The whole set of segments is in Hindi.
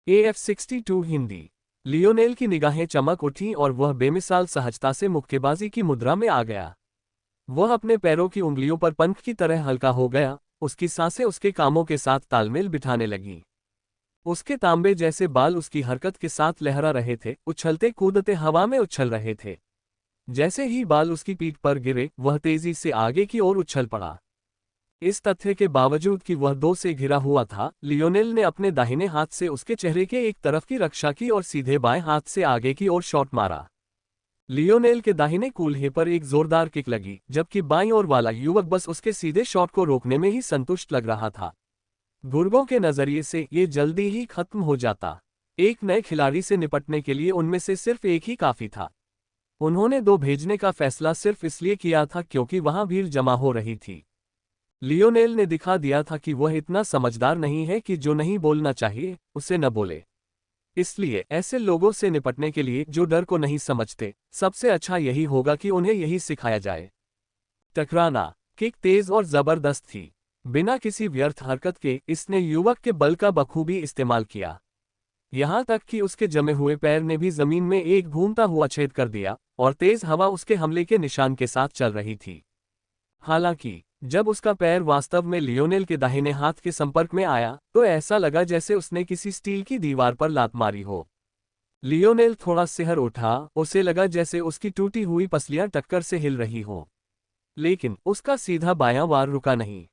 AF62 हिंदी। लियोनेल की निगाहें चमक उठीं और वह बेमिसाल सहजता से मुक्केबाजी की मुद्रा में आ गया। वह अपने पैरों की उंगलियों पर पंख की तरह हल्का हो गया, उसकी सांसें उसके कामों के साथ तालमेल बिठाने लगीं। उसके तांबे जैसे बाल उसकी हरकत के साथ लहरा रहे थे, उछलते कूदते हवा में उछल रहे थे। जैसे ही बाल उसकी पीठ पर गिरे, वह तेजी से आगे की ओर उछल पड़ा। इस तथ्य के बावजूद कि वह दो से घिरा हुआ था, लियोनेल ने अपने दाहिने हाथ से उसके चेहरे के एक तरफ की रक्षा की और सीधे बाएं हाथ से आगे की ओर शॉट मारा। लियोनेल के दाहिने कूल्हे पर एक जोरदार किक लगी, जबकि बाईं ओर वाला युवक बस उसके सीधे शॉट को रोकने में ही संतुष्ट लग रहा था। गुर्गों के नजरिए से ये जल्दी ही खत्म हो जाता। एक नए खिलाड़ी से निपटने के लिए उनमें से सिर्फ एक ही काफी था। उन्होंने दो भेजने का फैसला सिर्फ इसलिए किया था क्योंकि वहां भीड़ जमा हो रही थी। लियोनेल ने दिखा दिया था कि वह इतना समझदार नहीं है कि जो नहीं बोलना चाहिए उसे न बोले। इसलिए ऐसे लोगों से निपटने के लिए जो डर को नहीं समझते, सबसे अच्छा यही होगा कि उन्हें यही सिखाया जाए। टकराना। किक तेज और जबरदस्त थी। बिना किसी व्यर्थ हरकत के इसने युवक के बल का बखूबी इस्तेमाल किया। यहां तक कि उसके जमे हुए पैर ने भी जमीन में एक घूमता हुआ छेद कर दिया और तेज हवा उसके हमले के निशान के साथ चल रही थी। हालांकि जब उसका पैर वास्तव में लियोनेल के दाहिने हाथ के संपर्क में आया, तो ऐसा लगा जैसे उसने किसी स्टील की दीवार पर लात मारी हो। लियोनेल थोड़ा सिहर उठा, उसे लगा जैसे उसकी टूटी हुई पसलियां टक्कर से हिल रही हों। लेकिन उसका सीधा बायां वार रुका नहीं।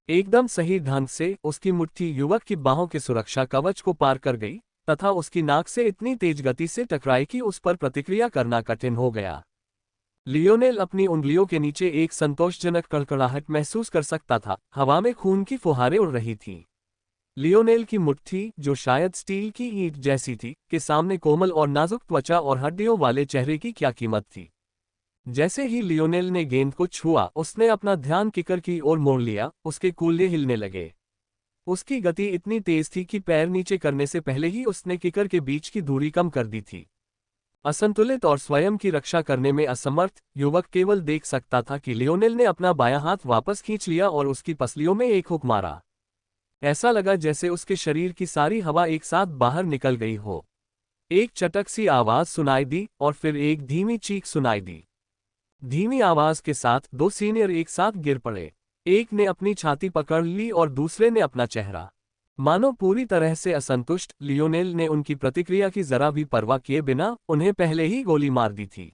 एकदम सही ढंग से उसकी मुट्ठी युवक की बाहों के सुरक्षा कवच को पार कर गई तथा उसकी नाक से इतनी तेज गति से टकराई कि उस पर प्रतिक्रिया करना कठिन हो गया। लियोनेल अपनी उंगलियों के नीचे एक संतोषजनक कड़कड़ाहट महसूस कर सकता था, हवा में खून की फुहारें उड़ रही थीं। लियोनेल की मुट्ठी, जो शायद स्टील की ईंट जैसी थी, के सामने कोमल और नाजुक त्वचा और हड्डियों वाले चेहरे की क्या कीमत थी। जैसे ही लियोनेल ने गेंद को छुआ, उसने अपना ध्यान किकर की ओर मोड़ लिया, उसके कूल्हे हिलने लगे। उसकी गति इतनी तेज थी कि पैर नीचे करने से पहले ही उसने किकर के बीच की दूरी कम कर दी थी। असंतुलित और स्वयं की रक्षा करने में असमर्थ युवक केवल देख सकता था कि लियोनेल ने अपना बायां हाथ वापस खींच लिया और उसकी पसलियों में एक हुक मारा। ऐसा लगा जैसे उसके शरीर की सारी हवा एक साथ बाहर निकल गई हो। एक चटक सी आवाज सुनाई दी और फिर एक धीमी चीख सुनाई दी। धीमी आवाज के साथ दो सीनियर एक साथ गिर पड़े। एक ने अपनी छाती पकड़ ली और दूसरे ने अपना चेहरा। मानो पूरी तरह से असंतुष्ट, लियोनेल ने उनकी प्रतिक्रिया की जरा भी परवाह किए बिना उन्हें पहले ही गोली मार दी थी।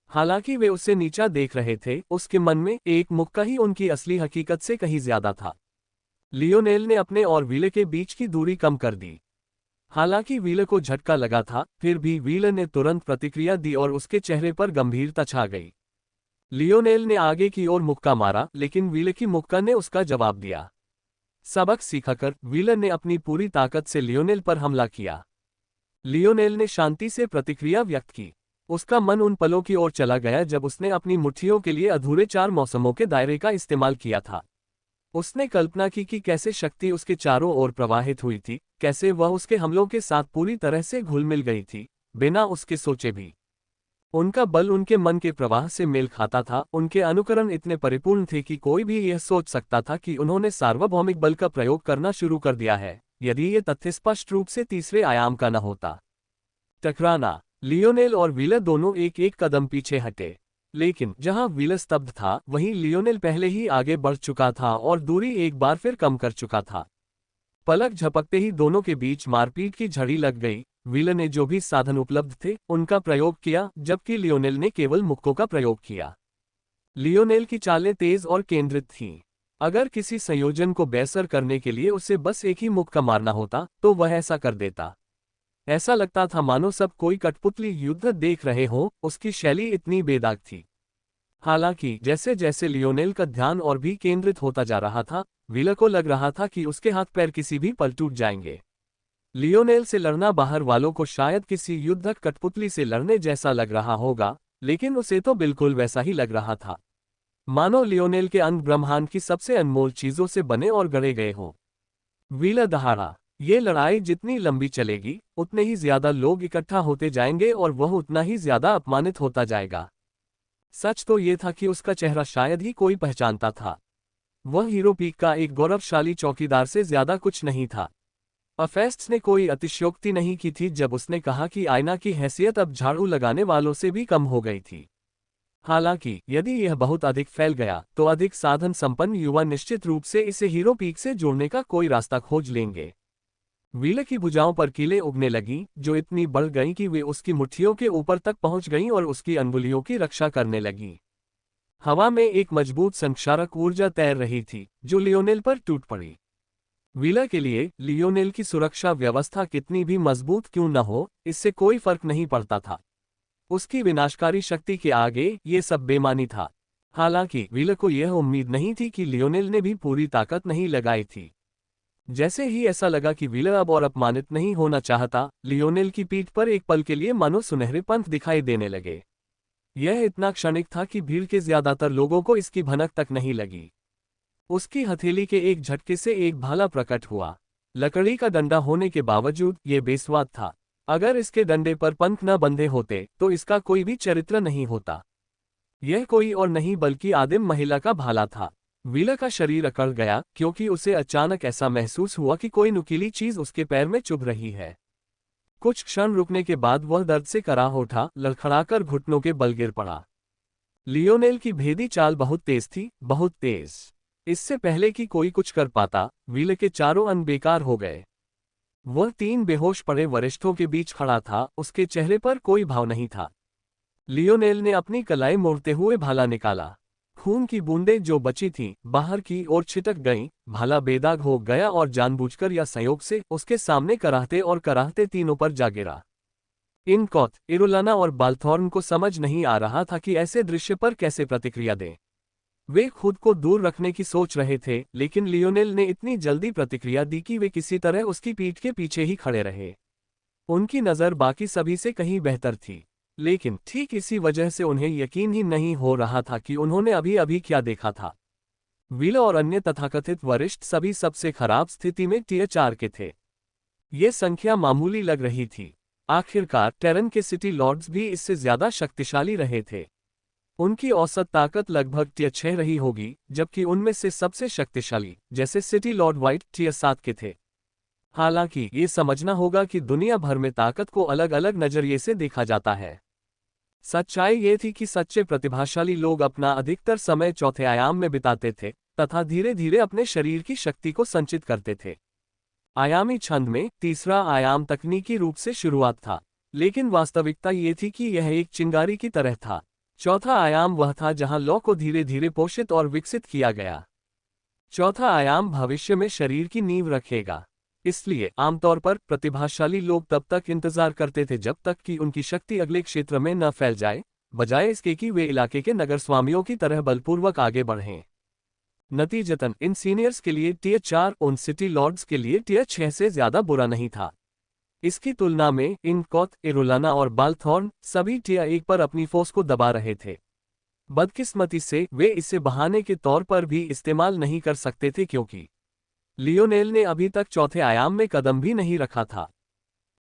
हालांकि वे उससे नीचा देख रहे थे, उसके मन में एक मुक्का ही उनकी असली हकीकत से कहीं ज्यादा था। लियोनेल ने अपने और व्हीलर के बीच की दूरी कम कर दी। हालांकि व्हीलर को झटका लगा था, फिर भी व्हीलर ने तुरंत प्रतिक्रिया दी और उसके चेहरे पर गंभीरता छा गई। लियोनेल ने आगे की ओर मुक्का मारा, लेकिन व्हीलर की मुक्का ने उसका जवाब दिया। सबक सीखकर व्हीलर ने अपनी पूरी ताकत से लियोनेल पर हमला किया। लियोनेल ने शांति से प्रतिक्रिया व्यक्त की। उसका मन उन पलों की ओर चला गया जब उसने अपनी मुट्ठियों के लिए अधूरे 4 मौसमों के दायरे का इस्तेमाल किया था। उसने कल्पना की कि कैसे शक्ति उसके चारों ओर प्रवाहित हुई थी, कैसे वह उसके हमलों के साथ पूरी तरह से घुल मिल गई थी, बिना उसके सोचे भी। उनका बल उनके मन के प्रवाह से मेल खाता था, उनके अनुकरण इतने परिपूर्ण थे कि कोई भी यह सोच सकता था कि उन्होंने सार्वभौमिक बल का प्रयोग करना शुरू कर दिया है, यदि ये तथ्य स्पष्ट रूप से तीसरे आयाम का न होता। टकराना। लियोनेल और व्हीलर दोनों एक एक कदम पीछे हटे। लेकिन जहां व्हीलर स्तब्ध था, वहीं लियोनेल पहले ही आगे बढ़ चुका था और दूरी एक बार फिर कम कर चुका था। पलक झपकते ही दोनों के बीच मारपीट की झड़ी लग गई। व्हीलर ने जो भी साधन उपलब्ध थे उनका प्रयोग किया, जबकि लियोनेल ने केवल मुक्कों का प्रयोग किया। लियोनेल की चालें तेज और केंद्रित थीं। अगर किसी संयोजन को बेअसर करने के लिए उसे बस एक ही मुक्का मारना होता, तो वह ऐसा कर देता। ऐसा लगता था मानो सब कोई कठपुतली युद्ध देख रहे हों, उसकी शैली इतनी बेदाग थी। हालांकि जैसे जैसे लियोनेल का ध्यान और भी केंद्रित होता जा रहा था, व्हीलर को लग रहा था कि उसके हाथ पैर किसी भी पल टूट जाएंगे। लियोनेल से लड़ना बाहर वालों को शायद किसी युद्धक कठपुतली से लड़ने जैसा लग रहा होगा, लेकिन उसे तो बिल्कुल वैसा ही लग रहा था। मानो लियोनेल के अंग ब्रह्मांड की सबसे अनमोल चीजों से बने और गढ़े गए हों। व्हीलर दहाड़ा। ये लड़ाई जितनी लंबी चलेगी, उतने ही ज्यादा लोग इकट्ठा होते जाएंगे और वह उतना ही ज्यादा अपमानित होता जाएगा। सच तो ये था कि उसका चेहरा शायद ही कोई पहचानता था। वह हीरो पीक का एक गौरवशाली चौकीदार से ज्यादा कुछ नहीं था। अफेस्ट्स ने कोई अतिशयोक्ति नहीं की थी जब उसने कहा कि आयना की हैसियत अब झाड़ू लगाने वालों से भी कम हो गई थी। हालांकि यदि यह बहुत अधिक फैल गया तो अधिक साधन संपन्न युवा निश्चित रूप से इसे हीरो पीक से जोड़ने का कोई रास्ता खोज लेंगे। व्हीलर की भुजाओं पर कीलें उगने लगीं, जो इतनी बढ़ गईं कि वे उसकी मुट्ठियों के ऊपर तक पहुंच गईं और उसकी अंगुलियों की रक्षा करने लगीं। हवा में एक मजबूत संक्षारक ऊर्जा तैर रही थी, जो लियोनेल पर टूट पड़ी। व्हीलर के लिए लियोनेल की सुरक्षा व्यवस्था कितनी भी मजबूत क्यों न हो, इससे कोई फर्क नहीं पड़ता था। उसकी विनाशकारी शक्ति के आगे ये सब बेमानी था। हालांकि व्हीलर को यह उम्मीद नहीं थी कि लियोनेल ने भी पूरी ताकत नहीं लगाई थी। जैसे ही ऐसा लगा कि व्हीलर अब और अपमानित नहीं होना चाहता, लियोनेल की पीठ पर एक पल के लिए मानो सुनहरे पंख दिखाई देने लगे। यह इतना क्षणिक था कि भीड़ के ज्यादातर लोगों को इसकी भनक तक नहीं लगी। उसकी हथेली के एक झटके से एक भाला प्रकट हुआ। लकड़ी का डंडा होने के बावजूद ये बेस्वाद था। अगर इसके डंडे पर पंख न बंधे होते तो इसका कोई भी चरित्र नहीं होता। यह कोई और नहीं बल्कि आदिम महिला का भाला था। व्हीलर का शरीर अकड़ गया, क्योंकि उसे अचानक ऐसा महसूस हुआ कि कोई नुकीली चीज उसके पैर में चुभ रही है। कुछ क्षण रुकने के बाद वह दर्द से कराह उठा, लड़खड़ाकर घुटनों के बल गिर पड़ा। लियोनेल की भेदी चाल बहुत तेज थी, बहुत तेज। इससे पहले कि कोई कुछ कर पाता, व्हीलर के चारों अंग बेकार हो गए। वह 3 बेहोश पड़े वरिष्ठों के बीच खड़ा था, उसके चेहरे पर कोई भाव नहीं था। लियोनेल ने अपनी कलाई मोड़ते हुए भाला निकाला। खून की बूंदें जो बची थीं, बाहर की ओर छिटक गईं। भाला बेदाग हो गया और जानबूझकर या संयोग से उसके सामने कराहते तीनों पर जा गिरा। इनकॉथ, इरोलाना और बाल्थॉर्न को समझ नहीं आ रहा था कि ऐसे दृश्य पर कैसे प्रतिक्रिया दें। वे खुद को दूर रखने की सोच रहे थे, लेकिन लियोनेल ने इतनी जल्दी प्रतिक्रिया दी कि वे किसी तरह उसकी पीठ के पीछे ही खड़े रहे। उनकी नज़र बाकी सभी से कहीं बेहतर थी, लेकिन ठीक इसी वजह से उन्हें यकीन ही नहीं हो रहा था कि उन्होंने अभी अभी क्या देखा था। व्हीलर और अन्य तथाकथित वरिष्ठ सभी सबसे खराब स्थिति में टियर 4 के थे। ये संख्या मामूली लग रही थी। आखिरकार टेरन के सिटी लॉर्ड्स भी इससे ज्यादा शक्तिशाली रहे थे। उनकी औसत ताकत लगभग टियर 6 रही होगी, जबकि उनमें से सबसे शक्तिशाली, जैसे सिटी लॉर्ड व्हाइट, टियर 7 के थे। हालांकि ये समझना होगा कि दुनिया भर में ताकत को अलग अलग नजरिए से देखा जाता है। सच्चाई ये थी कि सच्चे प्रतिभाशाली लोग अपना अधिकतर समय चौथे आयाम में बिताते थे तथा धीरे धीरे अपने शरीर की शक्ति को संचित करते थे। आयामी छंद में तीसरा आयाम तकनीकी रूप से शुरुआत था, लेकिन वास्तविकता ये थी कि यह एक चिंगारी की तरह था। चौथा आयाम वह था जहां लौ को धीरे धीरे पोषित और विकसित किया गया। चौथा आयाम भविष्य में शरीर की नींव रखेगा। इसलिए आमतौर पर प्रतिभाशाली लोग तब तक इंतजार करते थे जब तक कि उनकी शक्ति अगले क्षेत्र में न फैल जाए, बजाय इसके कि वे इलाके के नगर स्वामियों की तरह बलपूर्वक आगे बढ़ें। नतीजतन इन सीनियर्स के लिए टियर 4 उन सिटी लॉर्ड्स के लिए टियर 6 से ज्यादा बुरा नहीं था। इसकी तुलना में इनकॉथ, इरोलाना और बाल्थॉर्न सभी टियर 1 पर अपनी फोर्स को दबा रहे थे। बदकिस्मती से वे इसे बहाने के तौर पर भी इस्तेमाल नहीं कर सकते थे, क्योंकि लियोनेल ने अभी तक चौथे आयाम में कदम भी नहीं रखा था।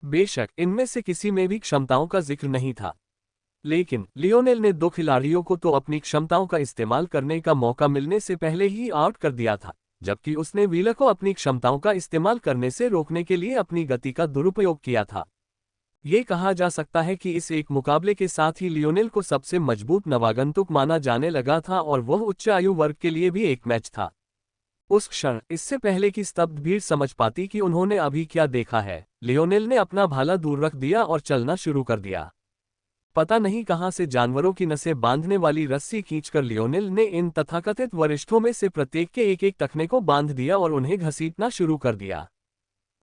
बेशक इनमें से किसी में भी क्षमताओं का जिक्र नहीं था, लेकिन लियोनेल ने 2 खिलाड़ियों को तो अपनी क्षमताओं का इस्तेमाल करने का मौका मिलने से पहले ही आउट कर दिया था, जबकि उसने व्हीलर को अपनी क्षमताओं का इस्तेमाल करने से रोकने के लिए अपनी गति का दुरुपयोग किया था। ये कहा जा सकता है कि इस एक मुकाबले के साथ ही लियोनेल को सबसे मजबूत नवागंतुक माना जाने लगा था और वह उच्च आयु वर्ग के लिए भी एक मैच था। उस क्षण, इससे पहले कि स्तब्ध भीड़ समझ पाती कि उन्होंने अभी क्या देखा है, लियोनेल ने अपना भाला दूर रख दिया और चलना शुरू कर दिया। पता नहीं कहां से जानवरों की नसें बांधने वाली रस्सी खींचकर लियोनेल ने इन तथाकथित वरिष्ठों में से प्रत्येक के एक एक टखने को बांध दिया और उन्हें घसीटना शुरू कर दिया।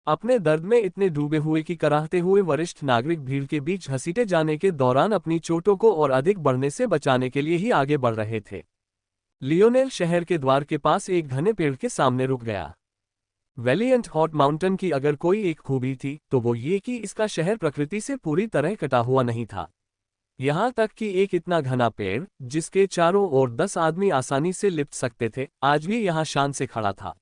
अपने दर्द में इतने डूबे हुए कि कराहते हुए वरिष्ठ नागरिक भीड़ के बीच घसीटे जाने के दौरान अपनी चोटों को और अधिक बढ़ने से बचाने के लिए ही आगे बढ़ रहे थे। लियोनेल शहर के द्वार के पास एक घने पेड़ के सामने रुक गया। वैलियंट हॉट माउंटेन की अगर कोई एक खूबी थी तो वो ये कि इसका शहर प्रकृति से पूरी तरह कटा हुआ नहीं था। यहां तक कि एक इतना घना पेड़, जिसके चारों ओर 10 आदमी आसानी से लिपट सकते थे, आज भी यहां शान से खड़ा था।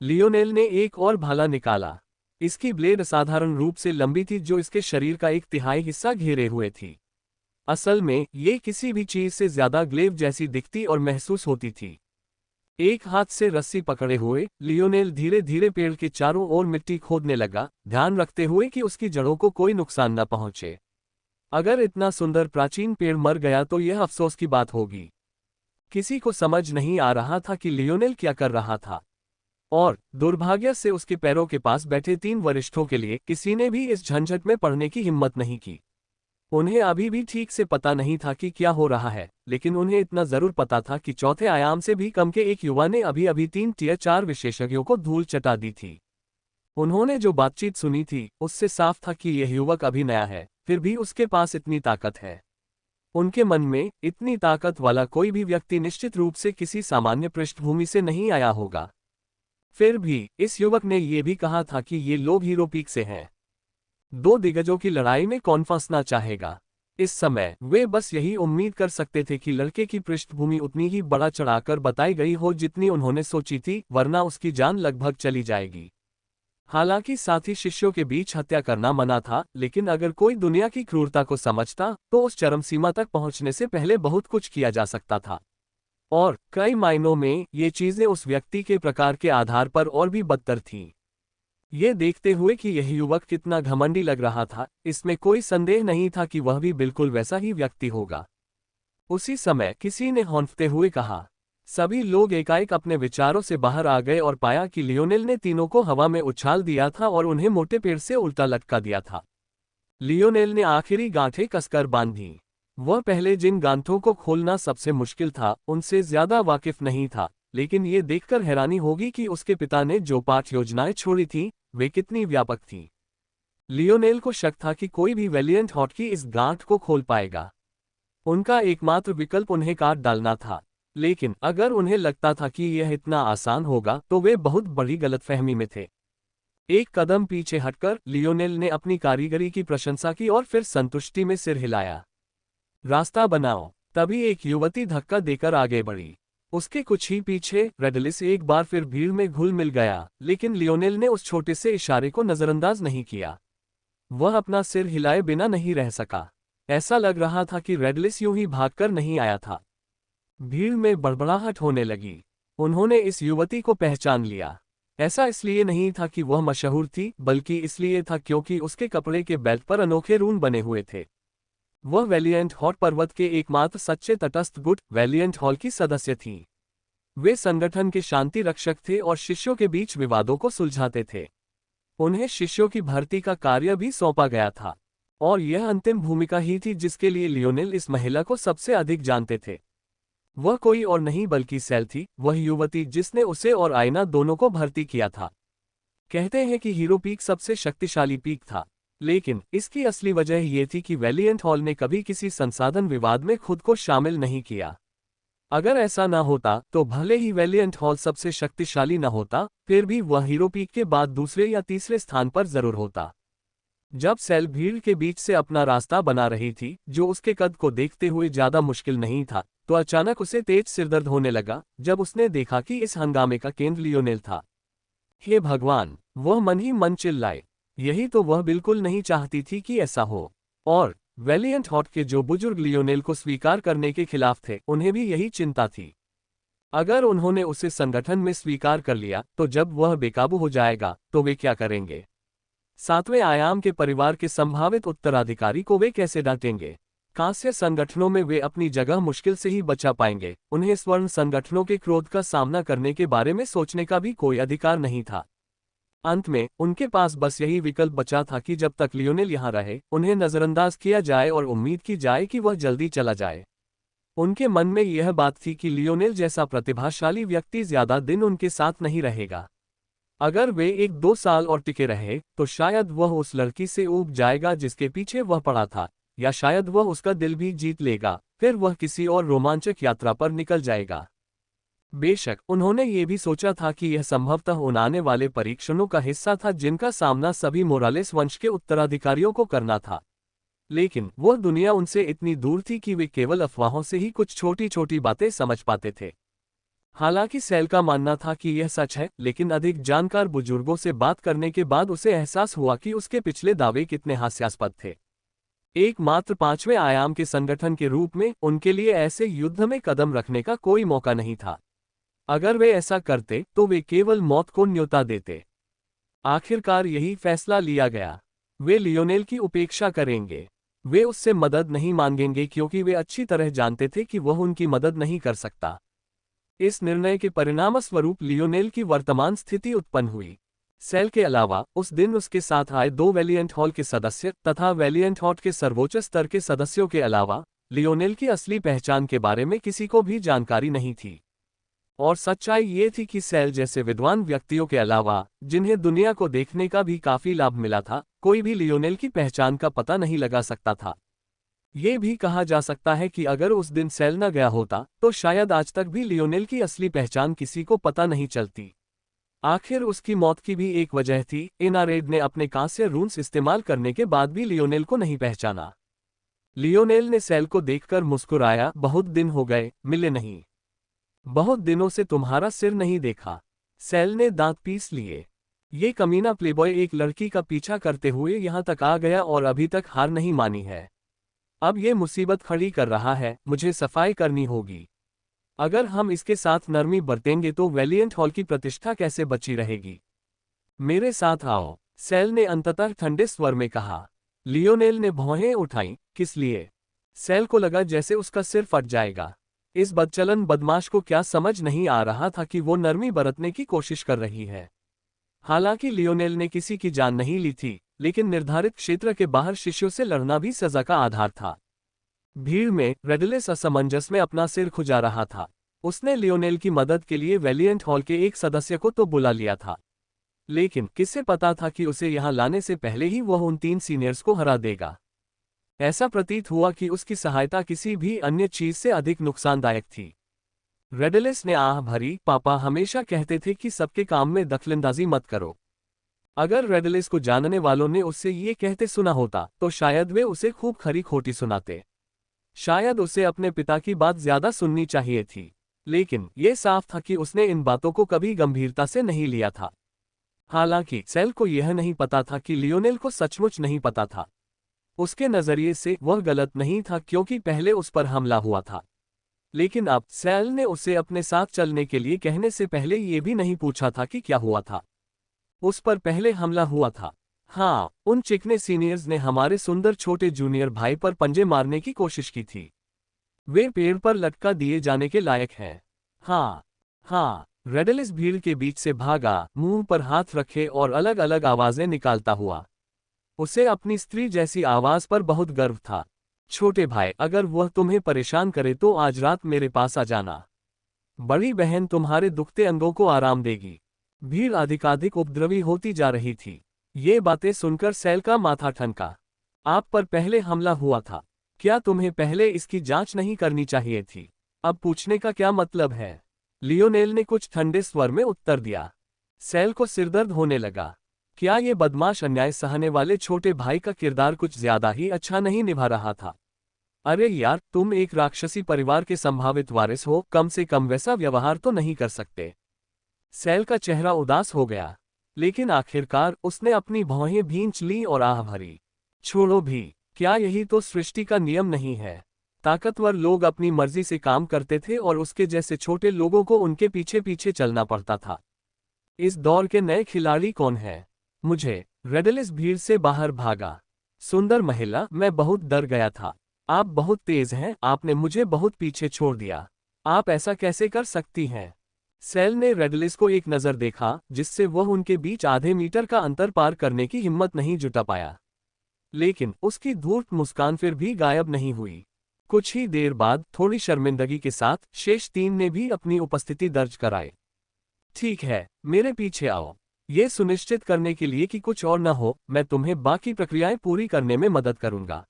लियोनेल ने एक और भाला निकाला। इसकी ब्लेड असाधारण रूप से लंबी थी, जो इसके शरीर का 1/3 हिस्सा घेरे हुए थी। असल में ये किसी भी चीज से ज्यादा ग्लेव जैसी दिखती और महसूस होती थी। एक हाथ से रस्सी पकड़े हुए लियोनेल धीरे धीरे पेड़ के चारों ओर मिट्टी खोदने लगा, ध्यान रखते हुए कि उसकी जड़ों को कोई नुकसान न पहुंचे। अगर इतना सुंदर प्राचीन पेड़ मर गया तो यह अफसोस की बात होगी। किसी को समझ नहीं आ रहा था कि लियोनेल क्या कर रहा था, और दुर्भाग्य से उसके पैरों के पास बैठे 3 वरिष्ठों के लिए किसी ने भी इस झंझट में पड़ने की हिम्मत नहीं की। उन्हें अभी भी ठीक से पता नहीं था कि क्या हो रहा है, लेकिन उन्हें इतना जरूर पता था कि चौथे आयाम से भी कम के एक युवा ने अभी अभी 3 टियर 4 विशेषज्ञों को धूल चटा दी थी। उन्होंने जो बातचीत सुनी थी उससे साफ था कि यह युवक अभी नया है, फिर भी उसके पास इतनी ताकत है। उनके मन में इतनी ताकत वाला कोई भी व्यक्ति निश्चित रूप से किसी सामान्य पृष्ठभूमि से नहीं आया होगा। फिर भी इस युवक ने यह भी कहा था कि ये लोग हीरो पीक से हैं। 2 दिग्गजों की लड़ाई में कौन फंसना चाहेगा। इस समय वे बस यही उम्मीद कर सकते थे कि लड़के की पृष्ठभूमि उतनी ही बड़ा चढ़ाकर बताई गई हो जितनी उन्होंने सोची थी, वरना उसकी जान लगभग चली जाएगी। हालांकि साथी शिष्यों के बीच हत्या करना मना था, लेकिन अगर कोई दुनिया की क्रूरता को समझता तो उस चरम सीमा तक पहुंचने से पहले बहुत कुछ किया जा सकता था। और कई मायनों में ये चीजें उस व्यक्ति के प्रकार के आधार पर और भी बदतर थीं। ये देखते हुए कि यह युवक कितना घमंडी लग रहा था, इसमें कोई संदेह नहीं था कि वह भी बिल्कुल वैसा ही व्यक्ति होगा। उसी समय किसी ने हौंफते हुए कहा। सभी लोग एकाएक अपने विचारों से बाहर आ गए और पाया कि लियोनेल ने तीनों को हवा में उछाल दिया था और उन्हें मोटे पेड़ से उल्टा लटका दिया था। लियोनेल ने आखिरी गांठें कसकर बांधी। वह पहले जिन गांठों को खोलना सबसे मुश्किल था उनसे ज्यादा वाकिफ नहीं था, लेकिन ये देखकर हैरानी होगी कि उसके पिता ने जो पाठ योजनाएं छोड़ी थीं, वे कितनी व्यापक थीं। लियोनेल को शक था कि कोई भी वेलिएंट हॉट की इस गांठ को खोल पाएगा। उनका एकमात्र विकल्प उन्हें काट डालना था, लेकिन अगर उन्हें लगता था कि यह इतना आसान होगा तो वे बहुत बड़ी गलतफहमी में थे। एक कदम पीछे हटकर लियोनेल ने अपनी कारीगरी की प्रशंसा की और फिर संतुष्टि में सिर हिलाया। रास्ता बनाओ। तभी एक युवती धक्का देकर आगे बढ़ी। उसके कुछ ही पीछे रेडलिस एक बार फिर भीड़ में घुल मिल गया, लेकिन लियोनेल ने उस छोटे से इशारे को नजरअंदाज नहीं किया। वह अपना सिर हिलाए बिना नहीं रह सका। ऐसा लग रहा था कि रेडलिस यूं ही भागकर नहीं आया था। भीड़ में बड़बड़ाहट होने लगी। उन्होंने इस युवती को पहचान लिया। ऐसा इसलिए नहीं था कि वह मशहूर थी, बल्कि इसलिए था क्योंकि उसके कपड़े के बेल्ट पर अनोखे रून बने हुए थे। वह वेलिएंट हॉट पर्वत के एकमात्र सच्चे तटस्थ गुट वेलिएंट हॉल की सदस्य थीं। वे संगठन के शांति रक्षक थे और शिष्यों के बीच विवादों को सुलझाते थे। उन्हें शिष्यों की भर्ती का कार्य भी सौंपा गया था, और यह अंतिम भूमिका ही थी जिसके लिए लियोनेल इस महिला को सबसे अधिक जानते थे। वह कोई और नहीं बल्कि सेल थी, वह युवती जिसने उसे और आयना दोनों को भर्ती किया था। कहते हैं कि हीरो पीक सबसे शक्तिशाली पीक था, लेकिन इसकी असली वजह यह थी कि वेलिएंट हॉल ने कभी किसी संसाधन विवाद में खुद को शामिल नहीं किया। अगर ऐसा न होता तो भले ही वेलिएंट हॉल सबसे शक्तिशाली न होता, फिर भी वह हीरो पीक के बाद दूसरे या तीसरे स्थान पर जरूर होता। जब सेल भीड़ के बीच से अपना रास्ता बना रही थी, जो उसके कद को देखते हुए ज्यादा मुश्किल नहीं था, तो अचानक उसे तेज सिरदर्द होने लगा जब उसने देखा कि इस हंगामे का केंद्र लियोनेल था। हे भगवान, वह मन ही मन चिल्लाए। यही तो वह बिल्कुल नहीं चाहती थी कि ऐसा हो। और वेलिएंट हॉट के जो बुजुर्ग लियोनेल को स्वीकार करने के खिलाफ थे, उन्हें भी यही चिंता थी। अगर उन्होंने उसे संगठन में स्वीकार कर लिया तो जब वह बेकाबू हो जाएगा तो वे क्या करेंगे? 7वें आयाम के परिवार के संभावित उत्तराधिकारी को वे कैसे डांटेंगे? कांस्य संगठनों में वे अपनी जगह मुश्किल से ही बचा पाएंगे। उन्हें स्वर्ण संगठनों के क्रोध का सामना करने के बारे में सोचने का भी कोई अधिकार नहीं था। अंत में उनके पास बस यही विकल्प बचा था कि जब तक लियोनेल यहाँ रहे, उन्हें नजरअंदाज किया जाए और उम्मीद की जाए कि वह जल्दी चला जाए। उनके मन में यह बात थी कि लियोनेल जैसा प्रतिभाशाली व्यक्ति ज्यादा दिन उनके साथ नहीं रहेगा। अगर वे 1-2 साल और टिके रहे तो शायद वह उस लड़की से ऊब जाएगा जिसके पीछे वह पड़ा था, या शायद वह उसका दिल भी जीत लेगा। फिर वह किसी और रोमांचक यात्रा पर निकल जाएगा। बेशक उन्होंने ये भी सोचा था कि यह संभवतः उन आने वाले परीक्षणों का हिस्सा था जिनका सामना सभी मोरालेस वंश के उत्तराधिकारियों को करना था, लेकिन वह दुनिया उनसे इतनी दूर थी कि वे केवल अफवाहों से ही कुछ छोटी छोटी बातें समझ पाते थे। हालांकि सेल का मानना था कि यह सच है, लेकिन अधिक जानकार बुजुर्गों से बात करने के बाद उसे एहसास हुआ कि उसके पिछले दावे कितने हास्यास्पद थे। एकमात्र 5वें आयाम के संगठन के रूप में उनके लिए ऐसे युद्ध में कदम रखने का कोई मौका नहीं था। अगर वे ऐसा करते तो वे केवल मौत को न्योता देते। आखिरकार यही फैसला लिया गया। वे लियोनेल की उपेक्षा करेंगे। वे उससे मदद नहीं मांगेंगे क्योंकि वे अच्छी तरह जानते थे कि वह उनकी मदद नहीं कर सकता। इस निर्णय के परिणामस्वरूप लियोनेल की वर्तमान स्थिति उत्पन्न हुई। सेल के अलावा उस दिन उसके साथ आए 2 वैलिएंट हॉल के सदस्य तथा वैलिएंट हॉट के सर्वोच्च स्तर के सदस्यों के अलावा लियोनेल की असली पहचान के बारे में किसी को भी जानकारी नहीं थी। और सच्चाई ये थी कि सेल जैसे विद्वान व्यक्तियों के अलावा, जिन्हें दुनिया को देखने का भी काफी लाभ मिला था, कोई भी लियोनेल की पहचान का पता नहीं लगा सकता था। ये भी कहा जा सकता है कि अगर उस दिन सेल न गया होता तो शायद आज तक भी लियोनेल की असली पहचान किसी को पता नहीं चलती। आखिर उसकी मौत की भी एक वजह थी। एनारेड ने अपने कांस्य रून्स इस्तेमाल करने के बाद भी लियोनेल को नहीं पहचाना। लियोनेल ने सेल को देखकर मुस्कुराया, बहुत दिन हो गए, मिले नहीं। बहुत दिनों से तुम्हारा सिर नहीं देखा। सेल ने दांत पीस लिए। ये कमीना प्लेबॉय एक लड़की का पीछा करते हुए यहां तक आ गया और अभी तक हार नहीं मानी है। अब ये मुसीबत खड़ी कर रहा है, मुझे सफाई करनी होगी। अगर हम इसके साथ नरमी बरतेंगे तो वैलिएंट हॉल की प्रतिष्ठा कैसे बची रहेगी। मेरे साथ आओ, सेल ने अंततः ठंडे स्वर में कहा। लियोनेल ने भौहें उठाईं, किस लिए? सेल को लगा जैसे उसका सिर फट जाएगा। इस बदचलन बदमाश को क्या समझ नहीं आ रहा था कि वो नरमी बरतने की कोशिश कर रही है। हालांकि लियोनेल ने किसी की जान नहीं ली थी, लेकिन निर्धारित क्षेत्र के बाहर शिष्यों से लड़ना भी सजा का आधार था। भीड़ में रेडलेस असमंजस में अपना सिर खुजा रहा था। उसने लियोनेल की मदद के लिए वैलिएंट हॉल के एक सदस्य को तो बुला लिया था, लेकिन किसे पता था कि उसे यहां लाने से पहले ही वह उन 3 सीनियर्स को हरा देगा। ऐसा प्रतीत हुआ कि उसकी सहायता किसी भी अन्य चीज से अधिक नुकसानदायक थी। रेडलेस ने आह भरी, पापा हमेशा कहते थे कि सबके काम में दखलंदाजी मत करो। अगर रेडलेस को जानने वालों ने उससे ये कहते सुना होता तो शायद वे उसे खूब खरी खोटी सुनाते। शायद उसे अपने पिता की बात ज्यादा सुननी चाहिए थी, लेकिन यह साफ था कि उसने इन बातों को कभी गंभीरता से नहीं लिया था। हालांकि सेल को यह नहीं पता था कि लियोनेल को सचमुच नहीं पता था। उसके नजरिए से वह गलत नहीं था क्योंकि पहले उस पर हमला हुआ था, लेकिन अब सेल ने उसे अपने साथ चलने के लिए कहने से पहले ये भी नहीं पूछा था कि क्या हुआ था। उस पर पहले हमला हुआ था। हाँ, उन चिकने सीनियर्स ने हमारे सुंदर छोटे जूनियर भाई पर पंजे मारने की कोशिश की थी। वे पेड़ पर लटका दिए जाने के लायक हैं। हाँ हाँ, रेडलेस भीड़ के बीच से भागा, मुंह पर हाथ रखे और अलग अलग आवाजें निकालता हुआ। उसे अपनी स्त्री जैसी आवाज पर बहुत गर्व था। छोटे भाई, अगर वह तुम्हें परेशान करे तो आज रात मेरे पास आ जाना। बड़ी बहन तुम्हारे दुखते अंगों को आराम देगी। भीड़ अधिकाधिक उपद्रवी होती जा रही थी। ये बातें सुनकर सेल का माथा ठनका। आप पर पहले हमला हुआ था, क्या तुम्हें पहले इसकी जांच नहीं करनी चाहिए थी? अब पूछने का क्या मतलब है? लियोनेल ने कुछ ठंडे स्वर में उत्तर दिया। सेल को सिरदर्द होने लगा। क्या ये बदमाश अन्याय सहने वाले छोटे भाई का किरदार कुछ ज्यादा ही अच्छा नहीं निभा रहा था? अरे यार, तुम एक राक्षसी परिवार के संभावित वारिस हो, कम से कम वैसा व्यवहार तो नहीं कर सकते। सेल का चेहरा उदास हो गया, लेकिन आखिरकार उसने अपनी भौहें भींच ली और आह भरी। छोड़ो भी, क्या यही तो सृष्टि का नियम नहीं है? ताकतवर लोग अपनी मर्जी से काम करते थे और उसके जैसे छोटे लोगों को उनके पीछे पीछे चलना पड़ता था। इस दौर के नए खिलाड़ी कौन है? मुझे। रेडलेस भीड़ से बाहर भागा। सुंदर महिला, मैं बहुत डर गया था। आप बहुत तेज हैं, आपने मुझे बहुत पीछे छोड़ दिया। आप ऐसा कैसे कर सकती हैं? सेल ने रेडलेस को एक नजर देखा, जिससे वह उनके बीच आधे मीटर का अंतर पार करने की हिम्मत नहीं जुटा पाया। लेकिन उसकी धूर्त मुस्कान फिर भी गायब नहीं हुई। कुछ ही देर बाद थोड़ी शर्मिंदगी के साथ शेष 3 ने भी अपनी उपस्थिति दर्ज कराई। ठीक है, मेरे पीछे आओ। ये सुनिश्चित करने के लिए कि कुछ और न हो, मैं तुम्हें बाकी प्रक्रियाएं पूरी करने में मदद करूंगा।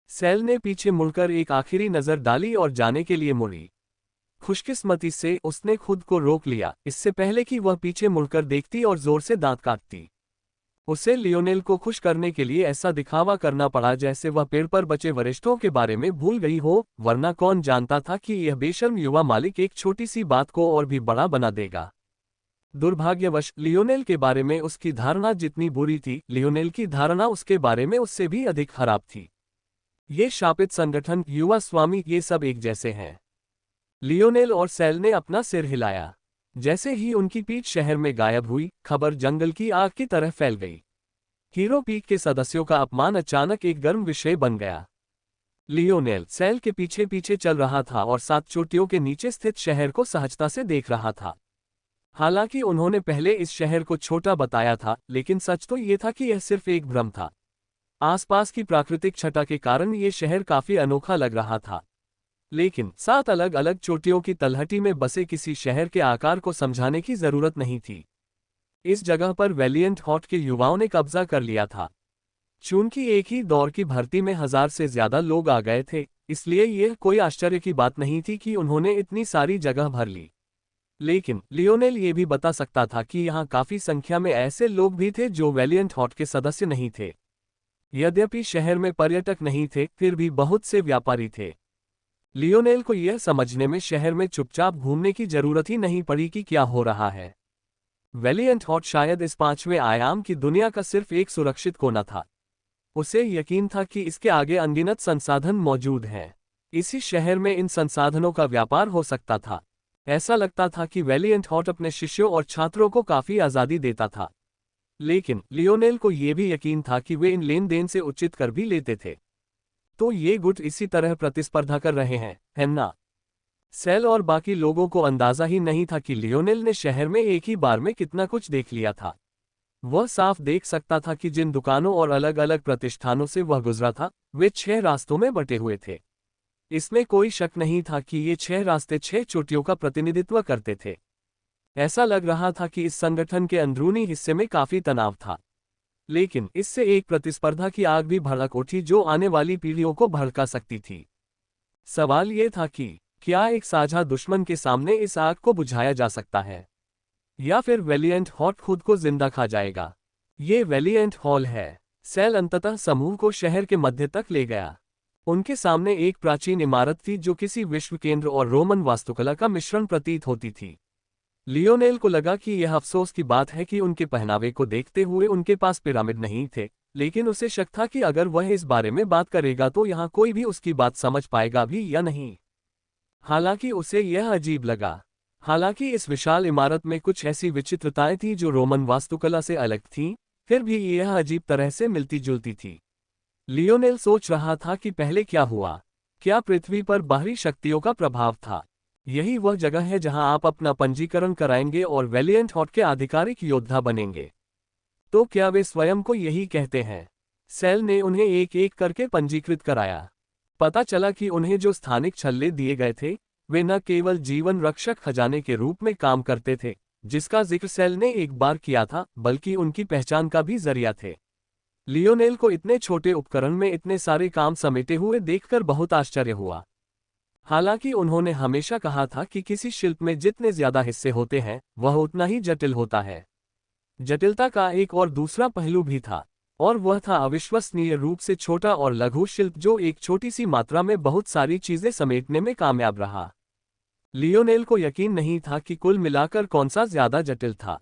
सेल ने पीछे मुड़कर एक आखिरी नजर डाली और जाने के लिए मुड़ी। खुशकिस्मती से उसने खुद को रोक लिया, इससे पहले कि वह पीछे मुड़कर देखती और जोर से दांत काटती। उसे लियोनेल को खुश करने के लिए ऐसा दिखावा करना पड़ा जैसे वह पेड़ पर बचे वरिष्ठों के बारे में भूल गई हो, वरना कौन जानता था कि यह बेशर्म युवा मालिक एक छोटी सी बात को और भी बड़ा बना देगा। दुर्भाग्यवश लियोनेल के बारे में उसकी धारणा जितनी बुरी थी, लियोनेल की धारणा उसके बारे में उससे भी अधिक खराब थी। ये शापित संगठन, युवा स्वामी, ये सब एक जैसे हैं। लियोनेल और सेल ने अपना सिर हिलाया। जैसे ही उनकी पीठ शहर में गायब हुई, खबर जंगल की आग की तरह फैल गई। हीरो पीक के सदस्यों का अपमान अचानक एक गर्म विषय बन गया। लियोनेल सेल के पीछे पीछे चल रहा था और 7 चोटियों के नीचे स्थित शहर को सहजता से देख रहा था। हालांकि उन्होंने पहले इस शहर को छोटा बताया था, लेकिन सच तो ये था कि यह सिर्फ एक भ्रम था। आसपास की प्राकृतिक छटा के कारण ये शहर काफी अनोखा लग रहा था। लेकिन 7 अलग अलग चोटियों की तलहटी में बसे किसी शहर के आकार को समझाने की जरूरत नहीं थी। इस जगह पर वैलिएंट हॉट के युवाओं ने कब्जा कर लिया था। चूंकि एक ही दौर की भर्ती में 1000 से ज्यादा लोग आ गए थे, इसलिए यह कोई आश्चर्य की बात नहीं थी कि उन्होंने इतनी सारी जगह भर ली। लेकिन लियोनेल ये भी बता सकता था कि यहाँ काफी संख्या में ऐसे लोग भी थे जो वैलिएंट हॉट के सदस्य नहीं थे। यद्यपि शहर में पर्यटक नहीं थे, फिर भी बहुत से व्यापारी थे। लियोनेल को यह समझने में शहर में चुपचाप घूमने की जरूरत ही नहीं पड़ी कि क्या हो रहा है। वैलिएंट हॉट शायद इस 5वें आयाम की दुनिया का सिर्फ एक सुरक्षित कोना था। उसे यकीन था कि इसके आगे अनगिनत संसाधन मौजूद हैं। इसी शहर में इन संसाधनों का व्यापार हो सकता था। ऐसा लगता था कि वैलिएंट हॉट अपने शिष्यों और छात्रों को काफी आज़ादी देता था। लेकिन लियोनेल को यह भी यकीन था कि वे इन लेन देन से उचित कर भी लेते थे। तो ये गुट इसी तरह प्रतिस्पर्धा कर रहे हैं, है ना? सेल और बाकी लोगों को अंदाजा ही नहीं था कि लियोनेल ने शहर में एक ही बार में कितना कुछ देख लिया था। वह साफ देख सकता था कि जिन दुकानों और अलग अलग प्रतिष्ठानों से वह गुजरा था, वे 6 रास्तों में बटे हुए थे। इसमें कोई शक नहीं था कि ये 6 रास्ते 6 चोटियों का प्रतिनिधित्व करते थे। ऐसा लग रहा था कि इस संगठन के अंदरूनी हिस्से में काफी तनाव था। लेकिन इससे एक प्रतिस्पर्धा की आग भी भड़क उठी जो आने वाली पीढ़ियों को भड़का सकती थी। सवाल ये था कि क्या एक साझा दुश्मन के सामने इस आग को बुझाया जा सकता है, या फिर वैलिएंट हॉट खुद को जिंदा खा जाएगा? ये वैलिएंट हॉल है। सेल अंततः समूह को शहर के मध्य तक ले गया। उनके सामने एक प्राचीन इमारत थी जो किसी विश्व केंद्र और रोमन वास्तुकला का मिश्रण प्रतीत होती थी। लियोनेल को लगा कि यह अफसोस की बात है कि उनके पहनावे को देखते हुए उनके पास पिरामिड नहीं थे, लेकिन उसे शक था कि अगर वह इस बारे में बात करेगा तो यहाँ कोई भी उसकी बात समझ पाएगा भी या नहीं। हालांकि उसे यह अजीब लगा। हालांकि इस विशाल इमारत में कुछ ऐसी विचित्रताएं थीं जो रोमन वास्तुकला से अलग थीं, फिर भी यह अजीब तरह से मिलती जुलती थी। लियोनेल सोच रहा था कि पहले क्या हुआ। क्या पृथ्वी पर बाहरी शक्तियों का प्रभाव था? यही वह जगह है जहां आप अपना पंजीकरण कराएंगे और वैलिएंट हॉट के आधिकारिक योद्धा बनेंगे। तो क्या वे स्वयं को यही कहते हैं? सेल ने उन्हें एक एक करके पंजीकृत कराया। पता चला कि उन्हें जो स्थानिक छल्ले दिए गए थे, वे न केवल जीवन रक्षक खजाने के रूप में काम करते थे, जिसका जिक्र सेल ने एक बार किया था, बल्कि उनकी पहचान का भी जरिया थे। लियोनेल को इतने छोटे उपकरण में इतने सारे काम समेटे हुए देखकर बहुत आश्चर्य हुआ। हालांकि उन्होंने हमेशा कहा था कि किसी शिल्प में जितने ज्यादा हिस्से होते हैं, वह उतना ही जटिल होता है। जटिलता का एक और दूसरा पहलू भी था, और वह था अविश्वसनीय रूप से छोटा और लघु शिल्प जो एक छोटी सी मात्रा में बहुत सारी चीजें समेटने में कामयाब रहा। लियोनेल को यकीन नहीं था कि कुल मिलाकर कौन सा ज्यादा जटिल था,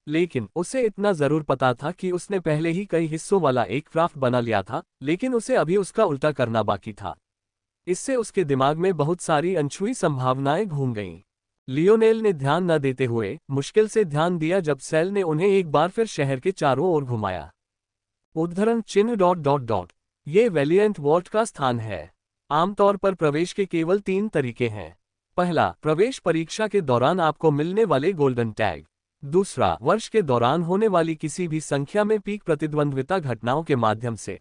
लेकिन उसे इतना जरूर पता था कि उसने पहले ही कई हिस्सों वाला एक क्राफ्ट बना लिया था, लेकिन उसे अभी उसका उल्टा करना बाकी था। इससे उसके दिमाग में बहुत सारी अनछुई संभावनाएं घूम गईं। लियोनेल ने ध्यान न देते हुए मुश्किल से ध्यान दिया जब सेल ने उन्हें एक बार फिर शहर के चारों ओर घुमाया। उद्धरण चिन्ह ... ये वैलिएंट वॉल्ट का स्थान है। आमतौर पर प्रवेश के केवल 3 तरीके हैं। पहला, प्रवेश परीक्षा के दौरान आपको मिलने वाले गोल्डन टैग। दूसरा, वर्ष के दौरान होने वाली किसी भी संख्या में पीक प्रतिद्वंद्विता घटनाओं के माध्यम से।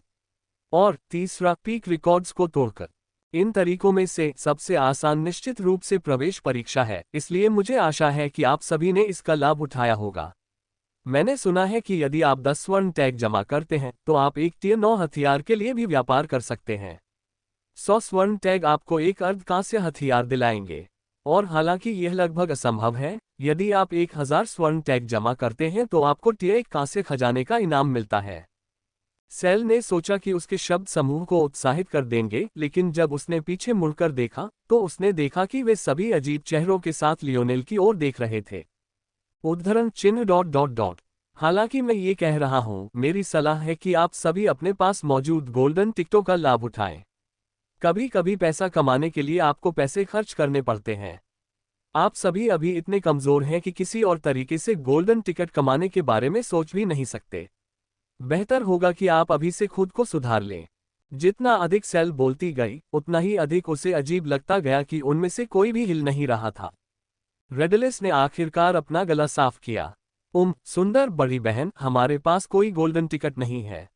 और तीसरा, पीक रिकॉर्ड्स को तोड़कर। इन तरीकों में से सबसे आसान निश्चित रूप से प्रवेश परीक्षा है, इसलिए मुझे आशा है कि आप सभी ने इसका लाभ उठाया होगा। मैंने सुना है कि यदि आप 10 स्वर्ण टैग जमा करते हैं तो आप एक टियर 9 हथियार के लिए भी व्यापार कर सकते हैं। 100 स्वर्ण टैग आपको एक अर्धकांस्य हथियार दिलाएंगे। और हालांकि यह लगभग असंभव है, यदि आप 1000 स्वर्ण टैग जमा करते हैं तो आपको टियर 1 कांस्य खजाने का इनाम मिलता है। सेल ने सोचा कि उसके शब्द समूह को उत्साहित कर देंगे, लेकिन जब उसने पीछे मुड़कर देखा तो उसने देखा कि वे सभी अजीब चेहरों के साथ लियोनेल की ओर देख रहे थे। उद्धरण चिन्ह ... हालांकि मैं ये कह रहा हूं, मेरी सलाह है कि आप सभी अपने पास मौजूद गोल्डन टिकटों का लाभ उठाएं। कभी कभी पैसा कमाने के लिए आपको पैसे खर्च करने पड़ते हैं। आप सभी अभी इतने कमजोर हैं कि किसी और तरीके से गोल्डन टिकट कमाने के बारे में सोच भी नहीं सकते। बेहतर होगा कि आप अभी से खुद को सुधार लें। जितना अधिक सेल बोलती गई, उतना ही अधिक उसे अजीब लगता गया कि उनमें से कोई भी हिल नहीं रहा था। रेडलिस ने आखिरकार अपना गला साफ किया। सुंदर बड़ी बहन, हमारे पास कोई गोल्डन टिकट नहीं है।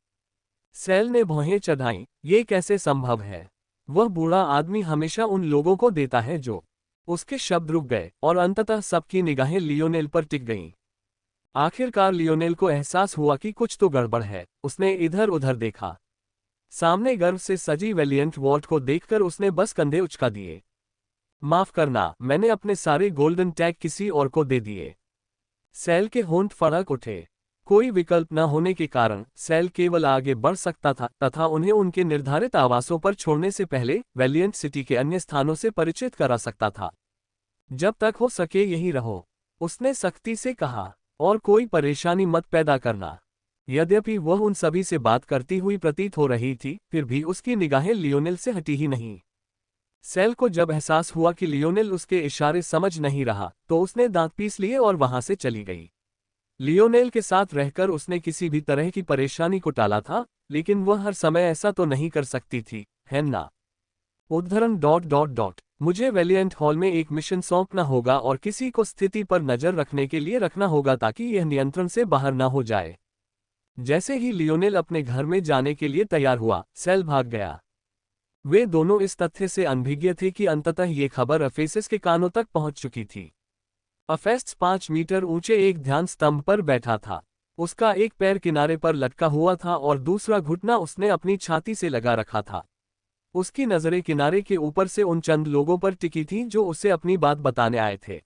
सेल ने भौहें चढ़ाईं, ये कैसे संभव है? वह बूढ़ा आदमी हमेशा उन लोगों को देता है जो। उसके शब्द रुक गए और अंततः सबकी निगाहें लियोनेल पर टिक गईं। आखिरकार लियोनेल को एहसास हुआ कि कुछ तो गड़बड़ है। उसने इधर उधर देखा। सामने गर्व से सजी वेलिएंट वॉल्ट को देखकर उसने बस कंधे उचका दिए। माफ करना, मैंने अपने सारे गोल्डन टैग किसी और को दे दिए। सेल के होंठ फड़क उठे। कोई विकल्प न होने के कारण सेल केवल आगे बढ़ सकता था तथा उन्हें उनके निर्धारित आवासों पर छोड़ने से पहले वेलिएंट सिटी के अन्य स्थानों से परिचित करा सकता था। जब तक हो सके यही रहो, उसने सख्ती से कहा, और कोई परेशानी मत पैदा करना। यद्यपि वह उन सभी से बात करती हुई प्रतीत हो रही थी, फिर भी उसकी निगाहें लियोनेल से हटी ही नहीं। सेल को जब एहसास हुआ कि लियोनेल उसके इशारे समझ नहीं रहा, तो उसने दांत पीस लिए और वहां से चली गई। लियोनेल के साथ रहकर उसने किसी भी तरह की परेशानी को टाला था, लेकिन वह हर समय ऐसा तो नहीं कर सकती थी, है ना? मुझे वेलिएंट हॉल में एक मिशन सौंपना होगा और किसी को स्थिति पर नजर रखने के लिए रखना होगा ताकि यह नियंत्रण से बाहर न हो जाए। जैसे ही लियोनेल अपने घर में जाने के लिए तैयार हुआ, सेल भाग गया। वे दोनों इस तथ्य से अनभिज्ञ थे कि अंततः ये खबर अफेसिस के कानों तक पहुंच चुकी थी। अफेस्ट्स 5 मीटर ऊंचे एक ध्यान स्तंभ पर बैठा था। उसका एक पैर किनारे पर लटका हुआ था और दूसरा घुटना उसने अपनी छाती से लगा रखा था। उसकी नजरें किनारे के ऊपर से उन चंद लोगों पर टिकी थीं जो उसे अपनी बात बताने आए थे।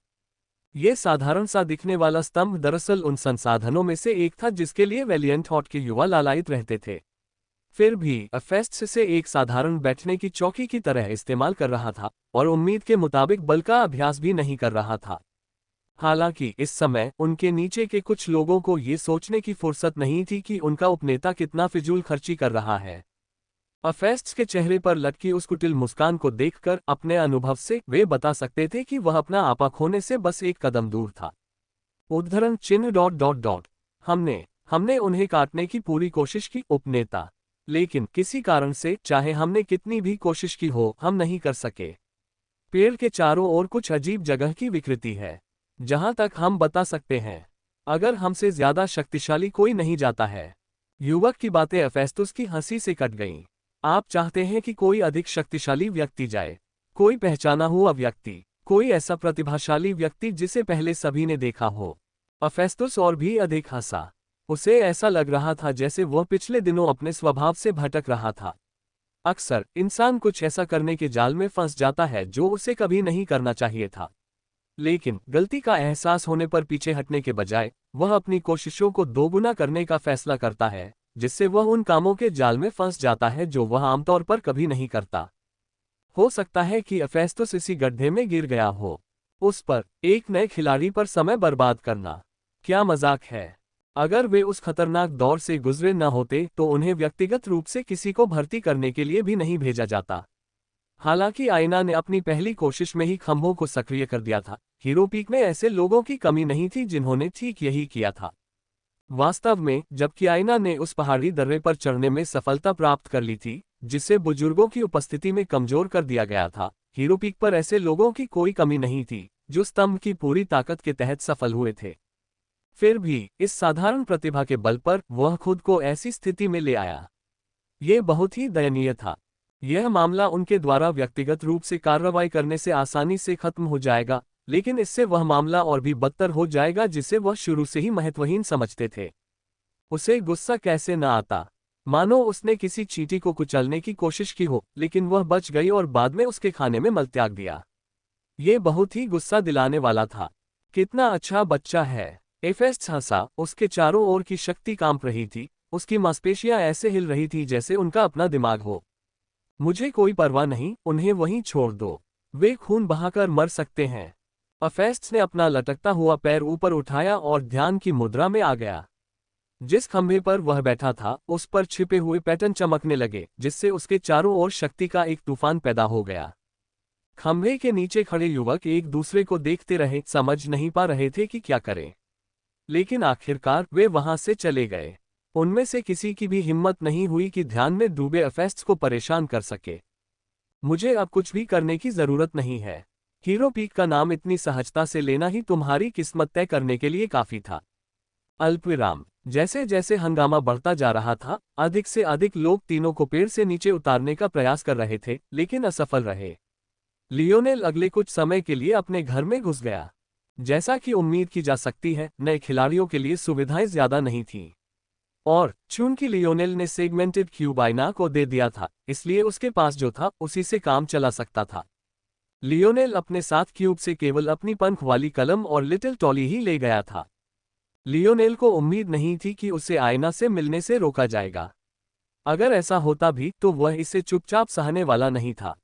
ये साधारण सा दिखने वाला स्तंभ दरअसल उन संसाधनों में से एक था जिसके लिए वेलिएंट हॉट के युवा लालायित रहते थे। फिर भी अफेस्ट्स से एक साधारण बैठने की चौकी की तरह इस्तेमाल कर रहा था और उम्मीद के मुताबिक बल का अभ्यास भी नहीं कर रहा था। हालांकि इस समय उनके नीचे के कुछ लोगों को ये सोचने की फुर्सत नहीं थी कि उनका उपनेता कितना फिजूल खर्ची कर रहा है। अफेस्ट्स के चेहरे पर लटकी उस कुटिल मुस्कान को देखकर अपने अनुभव से वे बता सकते थे कि वह अपना आपा खोने से बस एक कदम दूर था। उद्धरण चिन्ह। हमने उन्हें काटने की पूरी कोशिश की, उपनेता, लेकिन किसी कारण से, चाहे हमने कितनी भी कोशिश की हो, हम नहीं कर सके। पेड़ के चारों ओर कुछ अजीब जगह की विकृति है। जहां तक हम बता सकते हैं, अगर हमसे ज्यादा शक्तिशाली कोई नहीं जाता है। युवक की बातें अफेस्तुस की हंसी से कट गईं। आप चाहते हैं कि कोई अधिक शक्तिशाली व्यक्ति जाए, कोई पहचाना हुआ व्यक्ति, कोई ऐसा प्रतिभाशाली व्यक्ति जिसे पहले सभी ने देखा हो। अफेस्तुस और भी अधिक हंसा। उसे ऐसा लग रहा था जैसे वह पिछले दिनों अपने स्वभाव से भटक रहा था। अक्सर इंसान कुछ ऐसा करने के जाल में फंस जाता है जो उसे कभी नहीं करना चाहिए था, लेकिन गलती का एहसास होने पर पीछे हटने के बजाय वह अपनी कोशिशों को दोगुना करने का फैसला करता है, जिससे वह उन कामों के जाल में फंस जाता है जो वह आमतौर पर कभी नहीं करता। हो सकता है कि अफेस्तुस इसी गड्ढे में गिर गया हो। उस पर, एक नए खिलाड़ी पर समय बर्बाद करना, क्या मजाक है? अगर वे उस खतरनाक दौर से गुजरे न होते तो उन्हें व्यक्तिगत रूप से किसी को भर्ती करने के लिए भी नहीं भेजा जाता। हालांकि आयना ने अपनी पहली कोशिश में ही खंभों को सक्रिय कर दिया था। हीरो पीक में ऐसे लोगों की कमी नहीं थी जिन्होंने ठीक यही किया था। वास्तव में, जबकि आयना ने उस पहाड़ी दर्रे पर चढ़ने में सफलता प्राप्त कर ली थी, जिसे बुजुर्गों की उपस्थिति में कमजोर कर दिया गया था, हीरो पीक पर ऐसे लोगों की कोई कमी नहीं थी जो स्तंभ की पूरी ताकत के तहत सफल हुए थे। फिर भी इस साधारण प्रतिभा के बल पर वह खुद को ऐसी स्थिति में ले आया। ये बहुत ही दयनीय था। यह मामला उनके द्वारा व्यक्तिगत रूप से कार्रवाई करने से आसानी से खत्म हो जाएगा, लेकिन इससे वह मामला और भी बदतर हो जाएगा जिसे वह शुरू से ही महत्वहीन समझते थे। उसे गुस्सा कैसे न आता, मानो उसने किसी चींटी को कुचलने की कोशिश की हो, लेकिन वह बच गई और बाद में उसके खाने में मल त्याग दिया। ये बहुत ही गुस्सा दिलाने वाला था। कितना अच्छा बच्चा है। एफेस्ट हंसा। उसके चारों ओर की शक्ति कांप रही थी, उसकी मांसपेशियां ऐसे हिल रही थी जैसे उनका अपना दिमाग हो। मुझे कोई परवाह नहीं, उन्हें वहीं छोड़ दो, वे खून बहाकर मर सकते हैं। अफेस्ट ने अपना लटकता हुआ पैर ऊपर उठाया और ध्यान की मुद्रा में आ गया। जिस खंभे पर वह बैठा था उस पर छिपे हुए पैटर्न चमकने लगे, जिससे उसके चारों ओर शक्ति का एक तूफान पैदा हो गया। खंभे के नीचे खड़े युवक एक दूसरे को देखते रहे, समझ नहीं पा रहे थे कि क्या करें। लेकिन आखिरकार वे वहां से चले गए। उनमें से किसी की भी हिम्मत नहीं हुई कि ध्यान में डूबे अफेस्ट को परेशान कर सके। मुझे अब कुछ भी करने की जरूरत नहीं है। हीरो पीक का नाम इतनी सहजता से लेना ही तुम्हारी किस्मत तय करने के लिए काफी था। अल्पविराम। जैसे जैसे हंगामा बढ़ता जा रहा था, अधिक से अधिक लोग तीनों को पेड़ से नीचे उतारने का प्रयास कर रहे थे, लेकिन असफल रहे। लियोनेल अगले कुछ समय के लिए अपने घर में घुस गया। जैसा कि उम्मीद की जा सकती है, नए खिलाड़ियों के लिए सुविधाएं ज्यादा नहीं थीं। और चूंकि लियोनेल ने सेगमेंटेड क्यूब आयना को दे दिया था, इसलिए उसके पास जो था उसी से काम चला सकता था। लियोनेल अपने साथ क्यूब से केवल अपनी पंख वाली कलम और लिटिल टॉली ही ले गया था। लियोनेल को उम्मीद नहीं थी कि उसे आयना से मिलने से रोका जाएगा। अगर ऐसा होता भी तो वह इसे चुपचाप सहने वाला नहीं था।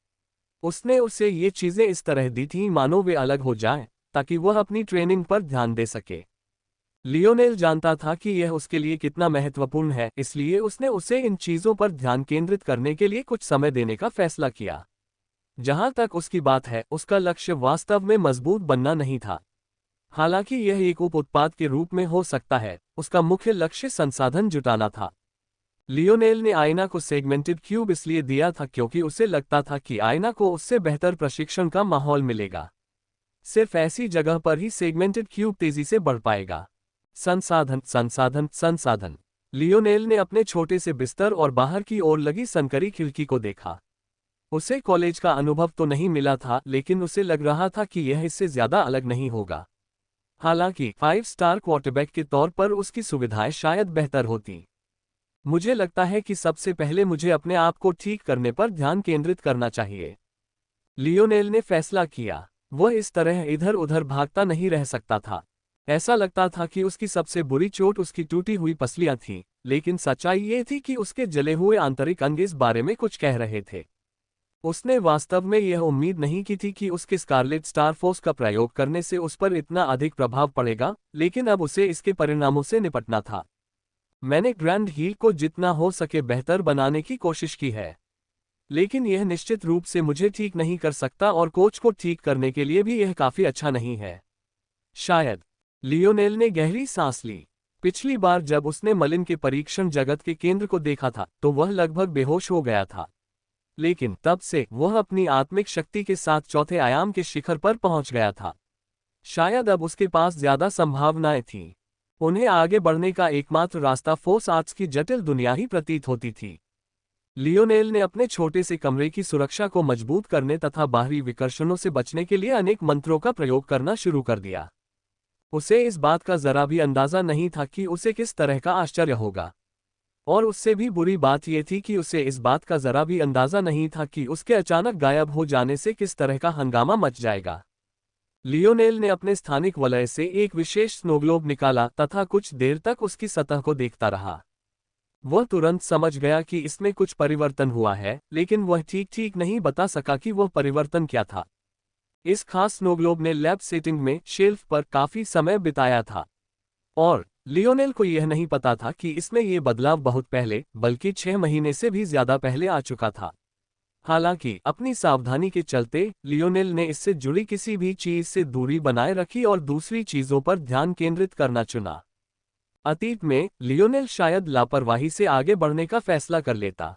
उसने उसे ये चीजें इस तरह दी थीं मानो वे अलग हो जाएं, ताकि वह अपनी ट्रेनिंग पर ध्यान दे सके। लियोनेल जानता था कि यह उसके लिए कितना महत्वपूर्ण है, इसलिए उसने उसे इन चीजों पर ध्यान केंद्रित करने के लिए कुछ समय देने का फैसला किया। जहां तक उसकी बात है, उसका लक्ष्य वास्तव में मजबूत बनना नहीं था। हालांकि यह एक उप उत्पाद के रूप में हो सकता है, उसका मुख्य लक्ष्य संसाधन जुटाना था। लियोनेल ने आयना को सेगमेंटेड क्यूब इसलिए दिया था क्योंकि उसे लगता था कि आयना को उससे बेहतर प्रशिक्षण का माहौल मिलेगा। सिर्फ ऐसी जगह पर ही सेगमेंटेड क्यूब तेजी से बढ़ पाएगा। संसाधन, संसाधन, संसाधन। लियोनेल ने अपने छोटे से बिस्तर और बाहर की ओर लगी सनकरी खिड़की को देखा। उसे कॉलेज का अनुभव तो नहीं मिला था, लेकिन उसे लग रहा था कि यह इससे ज्यादा अलग नहीं होगा। हालांकि 5 स्टार क्वार्टरबैक के तौर पर उसकी सुविधाएं शायद बेहतर होती। मुझे लगता है कि सबसे पहले मुझे अपने आप को ठीक करने पर ध्यान केंद्रित करना चाहिए। लियोनेल ने फैसला किया। वह इस तरह इधर उधर भागता नहीं रह सकता था। ऐसा लगता था कि उसकी सबसे बुरी चोट उसकी टूटी हुई पसलियां थीं, लेकिन सच्चाई ये थी कि उसके जले हुए आंतरिक अंग इस बारे में कुछ कह रहे थे। उसने वास्तव में यह उम्मीद नहीं की थी कि उसके स्कारलेट स्टार फोर्स का प्रयोग करने से उस पर इतना अधिक प्रभाव पड़ेगा, लेकिन अब उसे इसके परिणामों से निपटना था। मैंने ग्रैंड हील को जितना हो सके बेहतर बनाने की कोशिश की है, लेकिन यह निश्चित रूप से मुझे ठीक नहीं कर सकता और कोच को ठीक करने के लिए भी यह काफी अच्छा नहीं है। शायद। लियोनेल ने गहरी सांस ली। पिछली बार जब उसने मलिन के परीक्षण जगत के केंद्र को देखा था, तो वह लगभग बेहोश हो गया था। लेकिन तब से वह अपनी आत्मिक शक्ति के साथ चौथे आयाम के शिखर पर पहुंच गया था। शायद अब उसके पास ज्यादा संभावनाएं थीं। उन्हें आगे बढ़ने का एकमात्र रास्ता फोर्स आर्ट्स की जटिल दुनिया ही प्रतीत होती थी। लियोनेल ने अपने छोटे से कमरे की सुरक्षा को मजबूत करने तथा बाहरी विकर्षणों से बचने के लिए अनेक मंत्रों का प्रयोग करना शुरू कर दिया। उसे इस बात का जरा भी अंदाजा नहीं था कि उसे किस तरह का आश्चर्य होगा। और उससे भी बुरी बात यह थी कि उसे इस बात का जरा भी अंदाजा नहीं था कि उसके अचानक गायब हो जाने से किस तरह का हंगामा मच जाएगा। लियोनेल ने अपने स्थानिक वलय से एक विशेष स्नोग्लोब निकाला तथा कुछ देर तक उसकी सतह को देखता रहा। वह तुरंत समझ गया कि इसमें कुछ परिवर्तन हुआ है, लेकिन वह ठीक नहीं बता सका कि वह परिवर्तन क्या था। इस खास स्नोग्लोब ने लैब सेटिंग में शेल्फ पर काफी समय बिताया था, और लियोनेल को यह नहीं पता था कि इसमें यह बदलाव बहुत पहले, बल्कि 6 महीने से भी ज्यादा पहले आ चुका था। हालांकि अपनी सावधानी के चलते लियोनेल ने इससे जुड़ी किसी भी चीज से दूरी बनाए रखी और दूसरी चीजों पर ध्यान केंद्रित करना चुना। अतीत में लियोनेल शायद लापरवाही से आगे बढ़ने का फैसला कर लेता,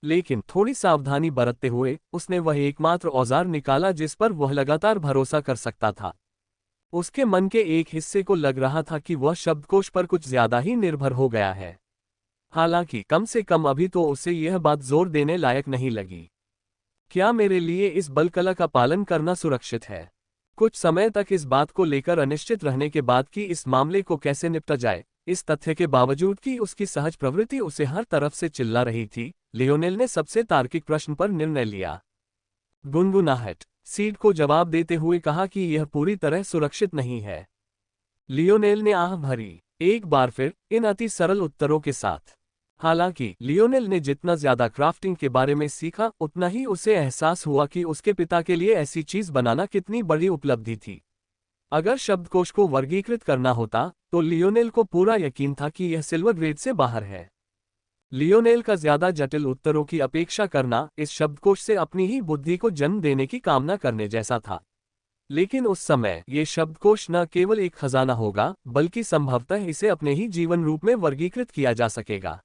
लेकिन थोड़ी सावधानी बरतते हुए उसने वह एकमात्र औजार निकाला जिस पर वह लगातार भरोसा कर सकता था। उसके मन के एक हिस्से को लग रहा था कि वह शब्दकोश पर कुछ ज्यादा ही निर्भर हो गया है। हालांकि कम से कम अभी तो उसे यह बात जोर देने लायक नहीं लगी। क्या मेरे लिए इस बलकला का पालन करना सुरक्षित है? कुछ समय तक इस बात को लेकर अनिश्चित रहने के बाद कि इस मामले को कैसे निपटा जाए, इस तथ्य के बावजूद कि उसकी सहज प्रवृत्ति उसे हर तरफ से चिल्ला रही थी, लियोनेल ने सबसे तार्किक प्रश्न पर निर्णय लिया। गुनगुनाहट। सीड को जवाब देते हुए कहा कि यह पूरी तरह सुरक्षित नहीं है। लियोनेल ने आह भरी, एक बार फिर इन अति सरल उत्तरों के साथ। हालांकि लियोनेल ने जितना ज्यादा क्राफ्टिंग के बारे में सीखा, उतना ही उसे एहसास हुआ कि उसके पिता के लिए ऐसी चीज बनाना कितनी बड़ी उपलब्धि थी। अगर शब्दकोश को वर्गीकृत करना होता, तो लियोनेल को पूरा यकीन था कि यह सिल्वर ग्रेड से बाहर है। लियोनेल का ज्यादा जटिल उत्तरों की अपेक्षा करना इस शब्दकोश से अपनी ही बुद्धि को जन्म देने की कामना करने जैसा था। लेकिन उस समय ये शब्दकोश न केवल एक खजाना होगा, बल्कि संभवतः इसे अपने ही जीवन रूप में वर्गीकृत किया जा सकेगा।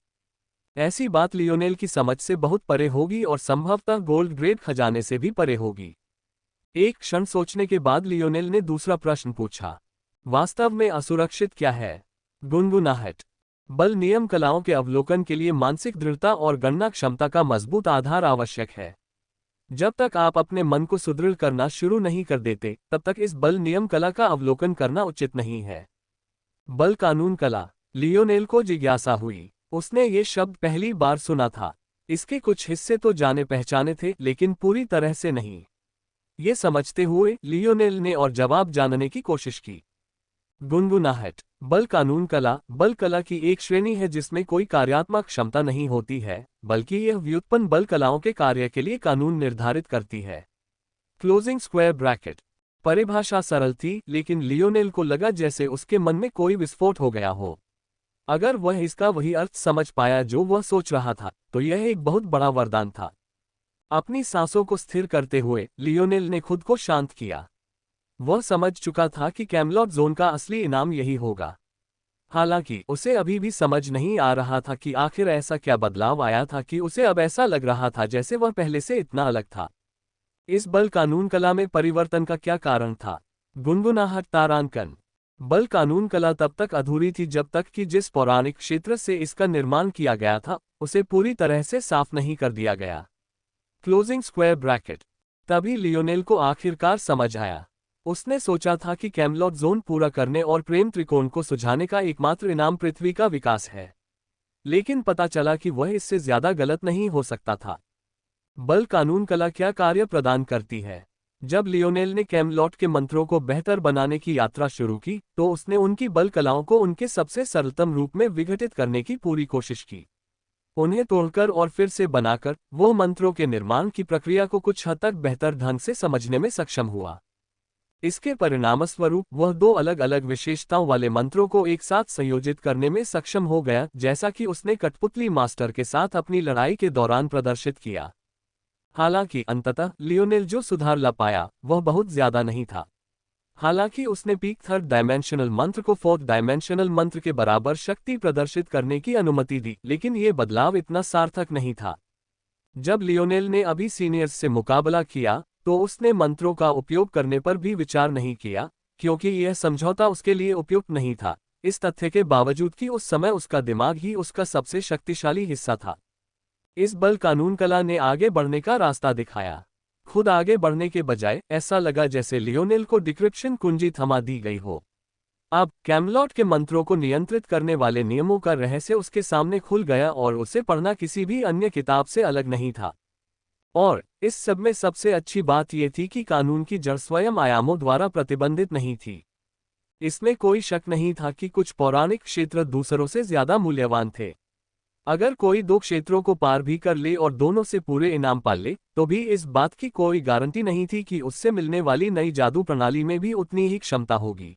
ऐसी बात लियोनेल की समझ से बहुत परे होगी और संभवतः गोल्ड ग्रेड खजाने से भी परे होगी। एक क्षण सोचने के बाद लियोनेल ने दूसरा प्रश्न पूछा, वास्तव में असुरक्षित क्या है? गुनगुनाहट। बल नियम कलाओं के अवलोकन के लिए मानसिक दृढ़ता और गणना क्षमता का मजबूत आधार आवश्यक है। जब तक आप अपने मन को सुदृढ़ करना शुरू नहीं कर देते, तब तक इस बल नियम कला का अवलोकन करना उचित नहीं है। बल कानून कला। लियोनेल को जिज्ञासा हुई। उसने ये शब्द पहली बार सुना था। इसके कुछ हिस्से तो जाने पहचाने थे, लेकिन पूरी तरह से नहीं। ये समझते हुए लियोनेल ने और जवाब जानने की कोशिश की। गुनगुनाहट। बल कला की एक श्रेणी है जिसमें कोई कार्यात्मक क्षमता नहीं होती है, बल्कि यह व्युत्पन्न बल कलाओं के कार्य के लिए कानून निर्धारित करती है। Closing square bracket. परिभाषा सरल थी, लेकिन लियोनेल को लगा जैसे उसके मन में कोई विस्फोट हो गया हो। अगर वह इसका वही अर्थ समझ पाया जो वह सोच रहा था, तो यह एक बहुत बड़ा वरदान था। अपनी सांसों को स्थिर करते हुए लियोनेल ने खुद को शांत किया। वह समझ चुका था कि कैमलॉट जोन का असली इनाम यही होगा। हालांकि उसे अभी भी समझ नहीं आ रहा था कि आखिर ऐसा क्या बदलाव आया था कि उसे अब ऐसा लग रहा था जैसे वह पहले से इतना अलग था। इस बल कानून कला में परिवर्तन का क्या कारण था? गुनगुनाहट तारांकन। बल कानून कला तब तक अधूरी थी जब तक कि जिस पौराणिक क्षेत्र से इसका निर्माण किया गया था, उसे पूरी तरह से साफ नहीं कर दिया गया। Closing square bracket. तभी लियोनेल को आखिरकार समझ आया। उसने सोचा था कि कैमलॉट जोन पूरा करने और प्रेम त्रिकोण को सुझाने का एकमात्र इनाम पृथ्वी का विकास है। लेकिन पता चला कि वह इससे ज्यादा गलत नहीं हो सकता था। बल कानून कला क्या कार्य प्रदान करती है? जब लियोनेल ने कैमलॉट के मंत्रों को बेहतर बनाने की यात्रा शुरू की, तो उसने उनकी बल कलाओं को उनके सबसे सरलतम रूप में विघटित करने की पूरी कोशिश की। उन्हें तोड़कर और फिर से बनाकर वो मंत्रों के निर्माण की प्रक्रिया को कुछ हद तक बेहतर ढंग से समझने में सक्षम हुआ। इसके परिणामस्वरूप वह दो अलग अलग विशेषताओं वाले मंत्रों को एक साथ संयोजित करने में सक्षम हो गया, जैसा कि उसने कठपुतली मास्टर के साथ अपनी लड़ाई के दौरान प्रदर्शित किया। हालांकि अंततः लियोनेल जो सुधार ला पाया वह बहुत ज्यादा नहीं था। हालांकि उसने पीक थर्ड डायमेंशनल मंत्र को फोर्थ डायमेंशनल मंत्र के बराबर शक्ति प्रदर्शित करने की अनुमति दी, लेकिन ये बदलाव इतना सार्थक नहीं था। जब लियोनेल ने अभी सीनियर्स से मुकाबला किया, तो उसने मंत्रों का उपयोग करने पर भी विचार नहीं किया, क्योंकि यह समझौता उसके लिए उपयुक्त नहीं था, इस तथ्य के बावजूद कि उस समय उसका दिमाग ही उसका सबसे शक्तिशाली हिस्सा था। इस बल कानून कला ने आगे बढ़ने का रास्ता दिखाया। खुद आगे बढ़ने के बजाय ऐसा लगा जैसे लियोनेल को डिक्रिप्शन कुंजी थमा दी गई हो। अब कैमलॉट के मंत्रों को नियंत्रित करने वाले नियमों का रहस्य उसके सामने खुल गया और उसे पढ़ना किसी भी अन्य किताब से अलग नहीं था। और इस सब में सबसे अच्छी बात यह थी कि कानून की जड़ स्वयं आयामों द्वारा प्रतिबंधित नहीं थी। इसमें कोई शक नहीं था कि कुछ पौराणिक क्षेत्र दूसरों से ज्यादा मूल्यवान थे। अगर कोई दो क्षेत्रों को पार भी कर ले और दोनों से पूरे इनाम पा ले, तो भी इस बात की कोई गारंटी नहीं थी कि उससे मिलने वाली नई जादू प्रणाली में भी उतनी ही क्षमता होगी।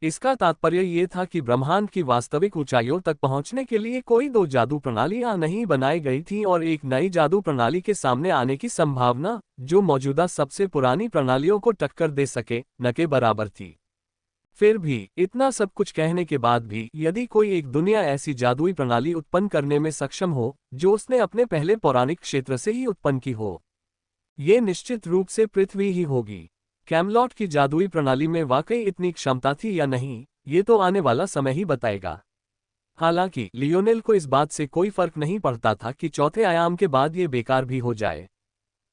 इसका तात्पर्य ये था कि ब्रह्मांड की वास्तविक ऊंचाइयों तक पहुंचने के लिए कोई दो जादू प्रणालियां नहीं बनाई गई थीं और एक नई जादू प्रणाली के सामने आने की संभावना, जो मौजूदा सबसे पुरानी प्रणालियों को टक्कर दे सके, न के बराबर थी। फिर भी इतना सब कुछ कहने के बाद भी यदि कोई एक दुनिया ऐसी जादुई प्रणाली उत्पन्न करने में सक्षम हो जो उसने अपने पहले पौराणिक क्षेत्र से ही उत्पन्न की हो, ये निश्चित रूप से पृथ्वी ही होगी। कैमलॉट की जादुई प्रणाली में वाकई इतनी क्षमता थी या नहीं, ये तो आने वाला समय ही बताएगा। हालांकि लियोनेल को इस बात से कोई फर्क नहीं पड़ता था कि चौथे आयाम के बाद ये बेकार भी हो जाए।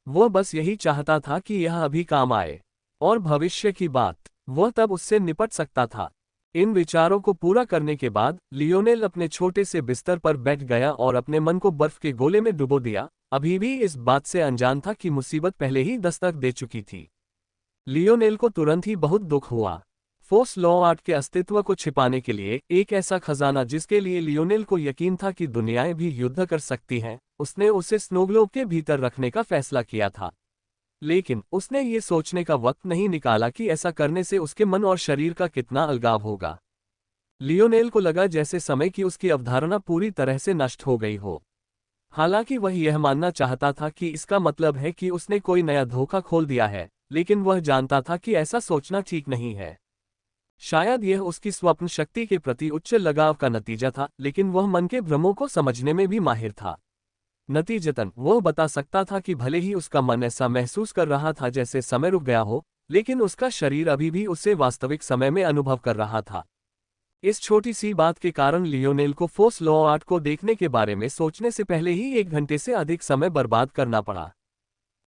वह बस यही चाहता था कि यह अभी काम आए, और भविष्य की बात वह तब उससे निपट सकता था। इन विचारों को पूरा करने के बाद लियोनेल अपने छोटे से बिस्तर पर बैठ गया और अपने मन को बर्फ के गोले में डुबो दिया, अभी भी इस बात से अनजान था कि मुसीबत पहले ही दस्तक दे चुकी थी। लियोनेल को तुरंत ही बहुत दुख हुआ। फोर्स लॉ आर्ट के अस्तित्व को छिपाने के लिए एक ऐसा खजाना जिसके लिए लियोनेल को यकीन था कि दुनियाएं भी युद्ध कर सकती हैं, उसने उसे स्नोग्लोब के भीतर रखने का फैसला किया था। लेकिन उसने ये सोचने का वक्त नहीं निकाला कि ऐसा करने से उसके मन और शरीर का कितना अलगाव होगा। लियोनेल को लगा जैसे समय की उसकी अवधारणा पूरी तरह से नष्ट हो गई हो। हालांकि वह यह मानना चाहता था कि इसका मतलब है कि उसने कोई नया धोखा खोल दिया है, लेकिन वह जानता था कि ऐसा सोचना ठीक नहीं है। शायद यह उसकी स्वप्न शक्ति के प्रति उच्च लगाव का नतीजा था, लेकिन वह मन के भ्रमों को समझने में भी माहिर था। नतीजतन वह बता सकता था कि भले ही उसका मन ऐसा महसूस कर रहा था जैसे समय रुक गया हो, लेकिन उसका शरीर अभी भी उसे वास्तविक समय में अनुभव कर रहा था। इस छोटी सी बात के कारण लियोनेल को फोर्स लॉ आर्ट को देखने के बारे में सोचने से पहले ही 1 घंटे से अधिक समय बर्बाद करना पड़ा।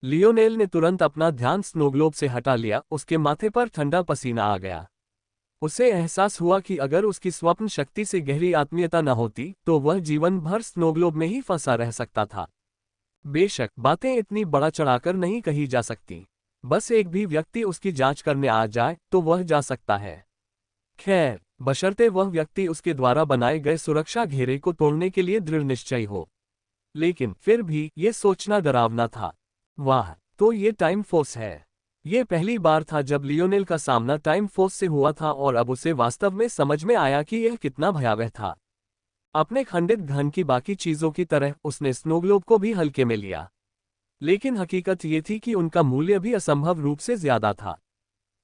लियोनेल ने तुरंत अपना ध्यान स्नोग्लोब से हटा लिया, उसके माथे पर ठंडा पसीना आ गया। उसे एहसास हुआ कि अगर उसकी स्वप्न शक्ति से गहरी आत्मीयता न होती तो वह जीवन भर स्नोग्लोब में ही फंसा रह सकता था। बेशक बातें इतनी बड़ा चढ़ाकर नहीं कही जा सकती। बस एक भी व्यक्ति उसकी जांच करने आ जाए तो वह जा सकता है। खैर, बशर्ते वह व्यक्ति उसके द्वारा बनाए गए सुरक्षा घेरे को तोड़ने के लिए दृढ़ निश्चयी हो। लेकिन फिर भी ये सोचना डरावना था। वाह, तो ये टाइम फोर्स है। ये पहली बार था जब लियोनेल का सामना टाइम फोर्स से हुआ था और अब उसे वास्तव में समझ में आया कि यह कितना भयावह था। अपने खंडित घन की बाकी चीजों की तरह उसने स्नोग्लोब को भी हल्के में लिया, लेकिन हकीकत ये थी कि उनका मूल्य भी असंभव रूप से ज्यादा था।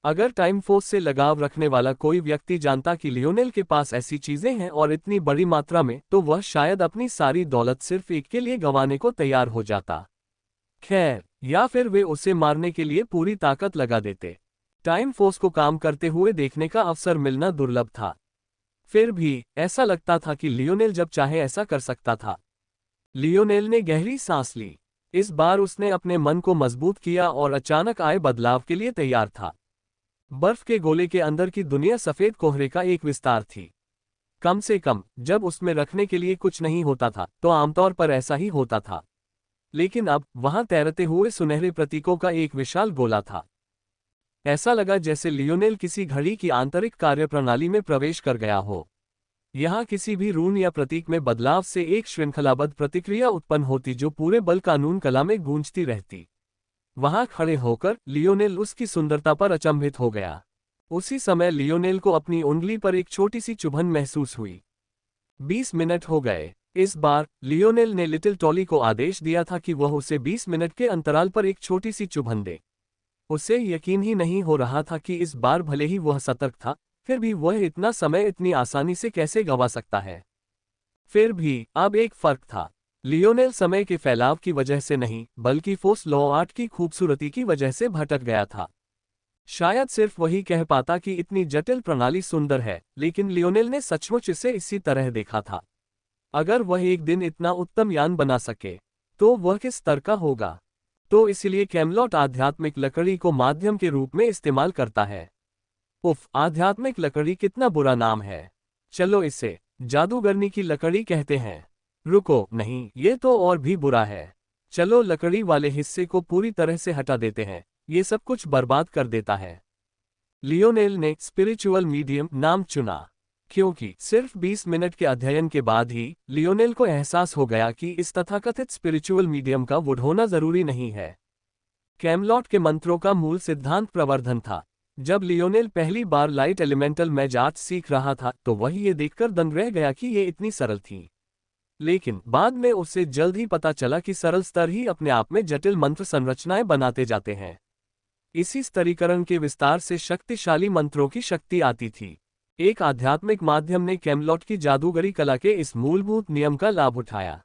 अगर टाइम फोर्स से लगाव रखने वाला कोई व्यक्ति जानता कि लियोनेल के पास ऐसी चीजें हैं और इतनी बड़ी मात्रा में, तो वह शायद अपनी सारी दौलत सिर्फ एक के लिए गंवाने को तैयार हो जाता। खैर, या फिर वे उसे मारने के लिए पूरी ताकत लगा देते। टाइम फोर्स को काम करते हुए देखने का अवसर मिलना दुर्लभ था। फिर भी ऐसा लगता था कि लियोनेल जब चाहे ऐसा कर सकता था। लियोनेल ने गहरी सांस ली। इस बार उसने अपने मन को मजबूत किया और अचानक आए बदलाव के लिए तैयार था। बर्फ के गोले के अंदर की दुनिया सफेद कोहरे का एक विस्तार थी। कम से कम जब उसमें रखने के लिए कुछ नहीं होता था तो आमतौर पर ऐसा ही होता था। लेकिन अब वहां तैरते हुए सुनहरे प्रतीकों का एक विशाल गोला था। ऐसा लगा जैसे लियोनेल किसी घड़ी की आंतरिक कार्यप्रणाली में प्रवेश कर गया हो। यहां किसी भी रून या प्रतीक में बदलाव से एक श्रृंखलाबद्ध प्रतिक्रिया उत्पन्न होती जो पूरे बल कानून कला में गूंजती रहती। वहां खड़े होकर लियोनेल उसकी सुंदरता पर अचंभित हो गया। उसी समय लियोनेल को अपनी उंगली पर एक छोटी सी चुभन महसूस हुई। 20 मिनट हो गए। इस बार लियोनेल ने लिटिल टॉली को आदेश दिया था कि वह उसे 20 मिनट के अंतराल पर एक छोटी सी चुभन दे। उसे यकीन ही नहीं हो रहा था कि इस बार भले ही वह सतर्क था, फिर भी वह इतना समय इतनी आसानी से कैसे गंवा सकता है। फिर भी अब एक फर्क था। लियोनेल समय के फैलाव की वजह से नहीं, बल्कि फोर्स लॉ आर्ट की खूबसूरती की वजह से भटक गया था। शायद सिर्फ वही कह पाता कि इतनी जटिल प्रणाली सुंदर है, लेकिन लियोनेल ने सचमुच इसे इसी तरह देखा था। अगर वह एक दिन इतना उत्तम यान बना सके, तो वह किस स्तर का होगा। तो इसलिए कैमलॉट आध्यात्मिक लकड़ी को माध्यम के रूप में इस्तेमाल करता है। उफ, आध्यात्मिक लकड़ी कितना बुरा नाम है। चलो इसे जादूगरनी की लकड़ी कहते हैं। रुको, नहीं, ये तो और भी बुरा है। चलो लकड़ी वाले हिस्से को पूरी तरह से हटा देते हैं, ये सब कुछ बर्बाद कर देता है। लियोनेल ने स्पिरिचुअल मीडियम नाम चुना, क्योंकि सिर्फ 20 मिनट के अध्ययन के बाद ही लियोनेल को एहसास हो गया कि इस तथाकथित स्पिरिचुअल मीडियम का वुड होना जरूरी नहीं है। कैमलॉट के मंत्रों का मूल सिद्धांत प्रवर्धन था। जब लियोनेल पहली बार लाइट एलिमेंटल मैज आर्ट सीख रहा था तो वह ये देखकर दंग रह गया कि ये इतनी सरल थी। लेकिन बाद में उसे जल्द ही पता चला कि सरल स्तर ही अपने आप में जटिल मंत्र संरचनाएं बनाते जाते हैं। इसी स्तरीकरण के विस्तार से शक्तिशाली मंत्रों की शक्ति आती थी। एक आध्यात्मिक माध्यम ने कैमलॉट की जादूगरी कला के इस मूलभूत नियम का लाभ उठाया।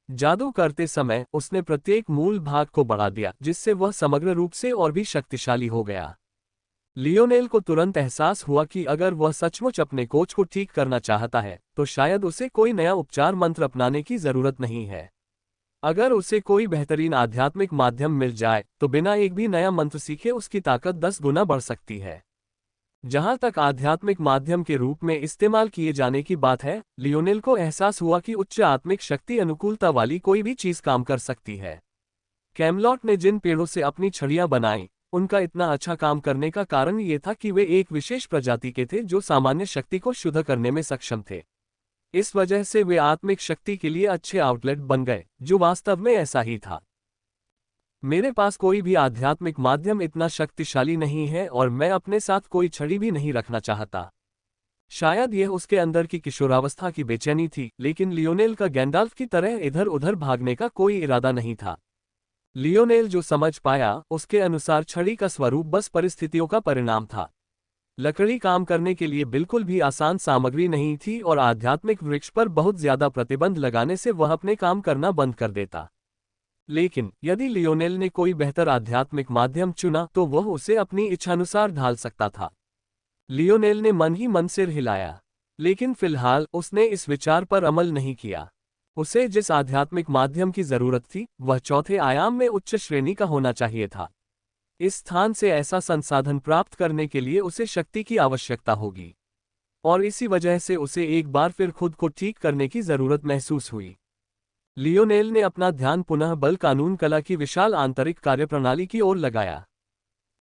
जादू करते समय उसने प्रत्येक मूल भाग को बढ़ा दिया, जिससे वह समग्र रूप से और भी शक्तिशाली हो गया। लियोनेल को तुरंत एहसास हुआ कि अगर वह सचमुच अपने कोच को ठीक करना चाहता है तो शायद उसे कोई नया उपचार मंत्र अपनाने की जरूरत नहीं है। अगर उसे कोई बेहतरीन आध्यात्मिक माध्यम मिल जाए तो बिना एक भी नया मंत्र सीखे उसकी ताकत 10 गुना बढ़ सकती है। जहां तक आध्यात्मिक माध्यम के रूप में इस्तेमाल किए जाने की बात है, लियोनेल को एहसास हुआ कि उच्च आत्मिक शक्ति अनुकूलता वाली कोई भी चीज काम कर सकती है। कैमलॉट ने जिन पेड़ों से अपनी छड़ियां बनाई, उनका इतना अच्छा काम करने का कारण ये था कि वे एक विशेष प्रजाति के थे जो सामान्य शक्ति को शुद्ध करने में सक्षम थे। इस वजह से वे आत्मिक शक्ति के लिए अच्छे आउटलेट बन गए, जो वास्तव में ऐसा ही था। मेरे पास कोई भी आध्यात्मिक माध्यम इतना शक्तिशाली नहीं है और मैं अपने साथ कोई छड़ी भी नहीं रखना चाहता। शायद यह उसके अंदर की किशोरावस्था की बेचैनी थी, लेकिन लियोनेल का गैंडाल्फ की तरह इधर उधर भागने का कोई इरादा नहीं था। लियोनेल जो समझ पाया, उसके अनुसार छड़ी का स्वरूप बस परिस्थितियों का परिणाम था। लकड़ी काम करने के लिए बिल्कुल भी आसान सामग्री नहीं थी और आध्यात्मिक वृक्ष पर बहुत ज्यादा प्रतिबंध लगाने से वह अपने काम करना बंद कर देता। लेकिन यदि लियोनेल ने कोई बेहतर आध्यात्मिक माध्यम चुना तो वह उसे अपनी इच्छानुसार ढाल सकता था। लियोनेल ने मन ही मन सिर हिलाया, लेकिन फिलहाल उसने इस विचार पर अमल नहीं किया। उसे जिस आध्यात्मिक माध्यम की जरूरत थी वह चौथे आयाम में उच्च श्रेणी का होना चाहिए था। इस स्थान से ऐसा संसाधन प्राप्त करने के लिए उसे शक्ति की आवश्यकता होगी, और इसी वजह से उसे एक बार फिर खुद को ठीक करने की जरूरत महसूस हुई। लियोनेल ने अपना ध्यान पुनः बल कानून कला की विशाल आंतरिक कार्यप्रणाली की ओर लगाया।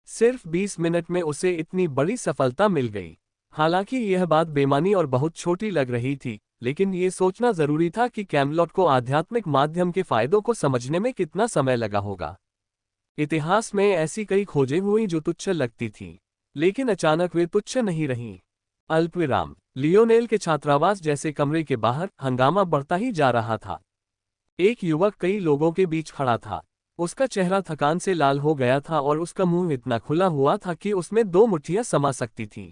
सिर्फ 20 मिनट में उसे इतनी बड़ी सफलता मिल गई। हालांकि यह बात बेमानी और बहुत छोटी लग रही थी, लेकिन ये सोचना जरूरी था कि कैमलॉट को आध्यात्मिक माध्यम के फायदों को समझने में कितना समय लगा होगा। इतिहास में ऐसी कई खोजें हुई जो तुच्छ लगती थीं, लेकिन अचानक वे तुच्छ नहीं रहीं। अल्पविराम। लियोनेल के छात्रावास जैसे कमरे के बाहर हंगामा बढ़ता ही जा रहा था। एक युवक कई लोगों के बीच खड़ा था। उसका चेहरा थकान से लाल हो गया था और उसका मुंह इतना खुला हुआ था कि उसमें 2 मुट्ठियां समा सकती थीं।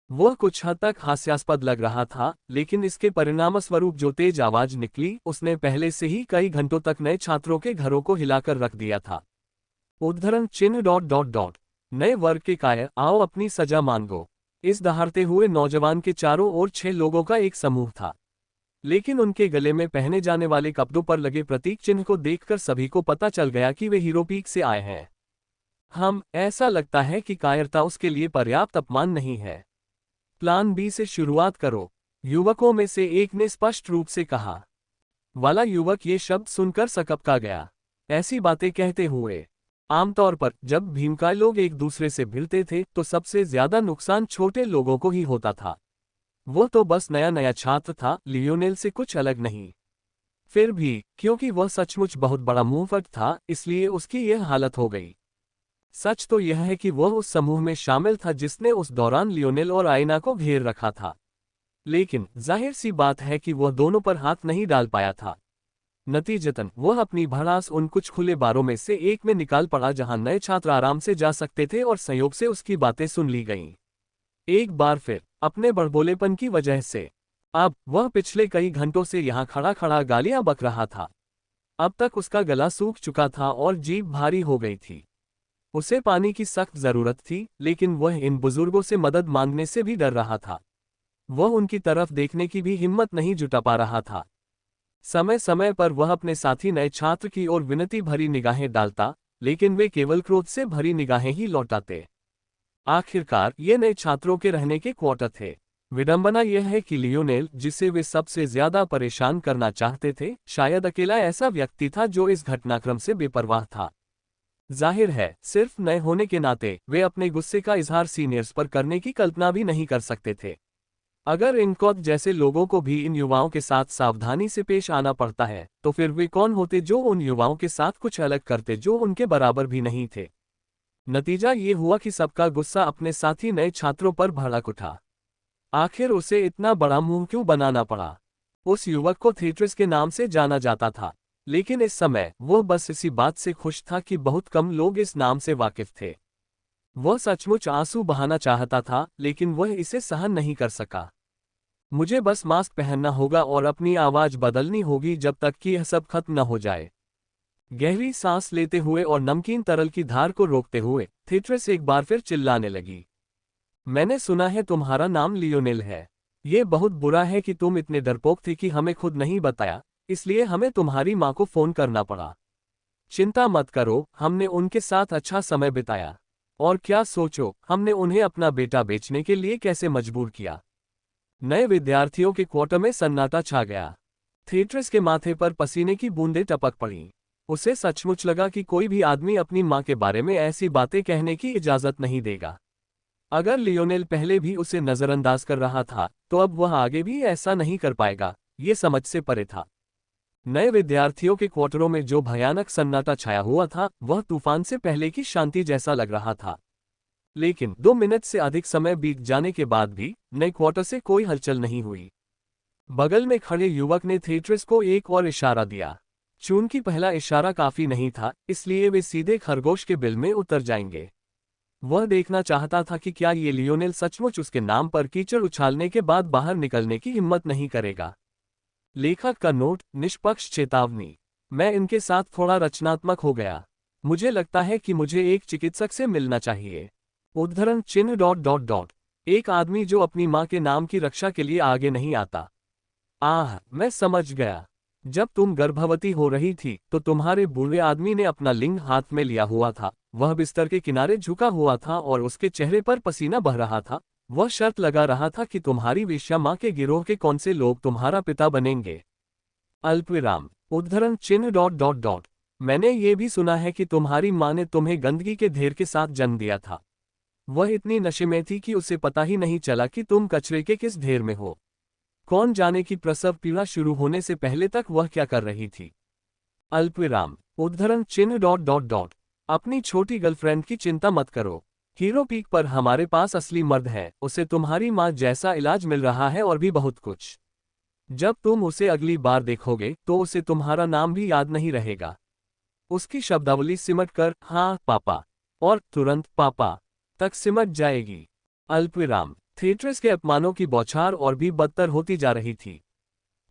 वह कुछ हद तक हास्यास्पद लग रहा था, लेकिन इसके परिणामस्वरूप जो तेज आवाज निकली, उसने पहले से ही कई घंटों तक नए छात्रों के घरों को हिलाकर रख दिया था। उद्धरण चिन्ह ... नए वर्ग के कायर, आओ अपनी सजा मांगो। इस दहाड़ते हुए नौजवान के चारों ओर 6 लोगों का एक समूह था, लेकिन उनके गले में पहने जाने वाले कपड़ों पर लगे प्रतीक चिन्ह को देखकर सभी को पता चल गया कि वे हीरोपीक से आए हैं। ऐसा लगता है कि कायरता उसके लिए पर्याप्त अपमान नहीं है। प्लान बी से शुरुआत करो, युवकों में से एक ने स्पष्ट रूप से कहा। वाला युवक ये शब्द सुनकर सकपका गया। ऐसी बातें कहते हुए आमतौर पर जब भीमकाय लोग एक दूसरे से भिड़ते थे तो सबसे ज्यादा नुकसान छोटे लोगों को ही होता था। वो तो बस नया नया छात्र था, लियोनेल से कुछ अलग नहीं। फिर भी क्योंकि वह सचमुच बहुत बड़ा मुंहफट था, इसलिए उसकी यह हालत हो गई। सच तो यह है कि वह उस समूह में शामिल था जिसने उस दौरान लियोनेल और आयना को घेर रखा था, लेकिन जाहिर सी बात है कि वह दोनों पर हाथ नहीं डाल पाया था। नतीजतन वह अपनी भड़ास उन कुछ खुले बारों में से एक में निकाल पड़ा जहां नए छात्र आराम से जा सकते थे, और संयोग से उसकी बातें सुन ली गईं। एक बार फिर अपने बड़बोलेपन की वजह से अब वह पिछले कई घंटों से यहाँ खड़ा खड़ा गालियां बक रहा था। अब तक उसका गला सूख चुका था और जीभ भारी हो गई थी। उसे पानी की सख्त जरूरत थी, लेकिन वह इन बुजुर्गों से मदद मांगने से भी डर रहा था। वह उनकी तरफ देखने की भी हिम्मत नहीं जुटा पा रहा था। समय समय पर वह अपने साथी नए छात्र की ओर विनती भरी निगाहें डालता, लेकिन वे केवल क्रोध से भरी निगाहें ही लौटाते। आखिरकार ये नए छात्रों के रहने के क्वार्टर थे। विडंबना यह है कि लियोनेल, जिसे वे सबसे ज्यादा परेशान करना चाहते थे, शायद अकेला ऐसा व्यक्ति था जो इस घटनाक्रम से बेपरवाह था। जाहिर है, सिर्फ नए होने के नाते वे अपने गुस्से का इजहार सीनियर्स पर करने की कल्पना भी नहीं कर सकते थे। अगर इनकॉद जैसे लोगों को भी इन युवाओं के साथ सावधानी से पेश आना पड़ता है, तो फिर वे कौन होते जो उन युवाओं के साथ कुछ अलग करते जो उनके बराबर भी नहीं थे। नतीजा ये हुआ कि सबका गुस्सा अपने साथी नए छात्रों पर भड़क उठा। आखिर उसे इतना बड़ा मुंह क्यों बनाना पड़ा? उस युवक को थेट्रिस के नाम से जाना जाता था, लेकिन इस समय वह बस इसी बात से खुश था कि बहुत कम लोग इस नाम से वाकिफ थे। वह सचमुच आंसू बहाना चाहता था, लेकिन वह इसे सहन नहीं कर सका। मुझे बस मास्क पहनना होगा और अपनी आवाज बदलनी होगी जब तक कि यह सब खत्म न हो जाए। गहरी सांस लेते हुए और नमकीन तरल की धार को रोकते हुए थेट्रिस एक बार फिर चिल्लाने लगी। मैंने सुना है तुम्हारा नाम लियोनेल है। ये बहुत बुरा है कि तुम इतने डरपोक थे कि हमें खुद नहीं बताया, इसलिए हमें तुम्हारी माँ को फोन करना पड़ा। चिंता मत करो, हमने उनके साथ अच्छा समय बिताया। और क्या सोचो, हमने उन्हें अपना बेटा बेचने के लिए कैसे मजबूर किया। नए विद्यार्थियों के क्वार्टर में सन्नाटा छा गया। थेट्रिस के माथे पर पसीने की बूंदें टपक पड़ीं। उसे सचमुच लगा कि कोई भी आदमी अपनी माँ के बारे में ऐसी बातें कहने की इजाजत नहीं देगा। अगर लियोनेल पहले भी उसे नजरअंदाज कर रहा था, तो अब वह आगे भी ऐसा नहीं कर पाएगा, ये समझ से परे था। नए विद्यार्थियों के क्वार्टरों में जो भयानक सन्नाटा छाया हुआ था, वह तूफान से पहले की शांति जैसा लग रहा था। लेकिन 2 मिनट से अधिक समय बीत जाने के बाद भी नए क्वार्टर से कोई हलचल नहीं हुई। बगल में खड़े युवक ने थिएटर्स को एक और इशारा दिया। चूंकि पहला इशारा काफी नहीं था, इसलिए वे सीधे खरगोश के बिल में उतर जाएंगे। वह देखना चाहता था कि क्या ये लियोनेल सचमुच उसके नाम पर कीचड़ उछालने के बाद बाहर निकलने की हिम्मत नहीं करेगा। लेखक का नोट, निष्पक्ष चेतावनी। मैं इनके साथ थोड़ा रचनात्मक हो गया। मुझे लगता है कि मुझे एक चिकित्सक से मिलना चाहिए। उद्धरण चिन्ह ... एक आदमी जो अपनी मां के नाम की रक्षा के लिए आगे नहीं आता। आह, मैं समझ गया। जब तुम गर्भवती हो रही थी तो तुम्हारे बूढ़े आदमी ने अपना लिंग हाथ में लिया हुआ था। वह बिस्तर के किनारे झुका हुआ था और उसके चेहरे पर पसीना बह रहा था। वह शर्त लगा रहा था कि तुम्हारी वेश्या मां के गिरोह के कौन से लोग तुम्हारा पिता बनेंगे। अल्पविराम। उद्धरण चिन्ह ... मैंने ये भी सुना है कि तुम्हारी मां ने तुम्हें गंदगी के ढेर के साथ जन्म दिया था। वह इतनी नशे में थी कि उसे पता ही नहीं चला कि तुम कचरे के किस ढेर में हो। कौन जाने कि प्रसव पीड़ा शुरू होने से पहले तक वह क्या कर रही थी। अल्पविराम। उद्धरण चिन्ह ... अपनी छोटी गर्लफ्रेंड की चिंता मत करो। हीरो पीक पर हमारे पास असली मर्द है, उसे तुम्हारी मां जैसा इलाज मिल रहा है और भी बहुत कुछ। जब तुम उसे अगली बार देखोगे तो उसे तुम्हारा नाम भी याद नहीं रहेगा। उसकी शब्दावली सिमट कर हाँ पापा और तुरंत पापा तक सिमट जाएगी। अल्पविराम। थिएटर्स के अपमानों की बौछार और भी बदतर होती जा रही थी।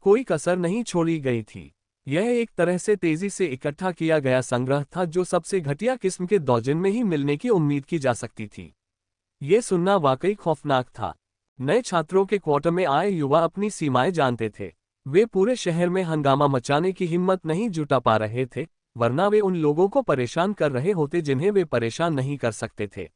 कोई कसर नहीं छोड़ी गई थी। यह एक तरह से तेजी से इकट्ठा किया गया संग्रह था जो सबसे घटिया किस्म के दौजिन में ही मिलने की उम्मीद की जा सकती थी। ये सुनना वाकई खौफनाक था। नए छात्रों के क्वार्टर में आए युवा अपनी सीमाएं जानते थे। वे पूरे शहर में हंगामा मचाने की हिम्मत नहीं जुटा पा रहे थे, वरना वे उन लोगों को परेशान कर रहे होते जिन्हें वे परेशान नहीं कर सकते थे।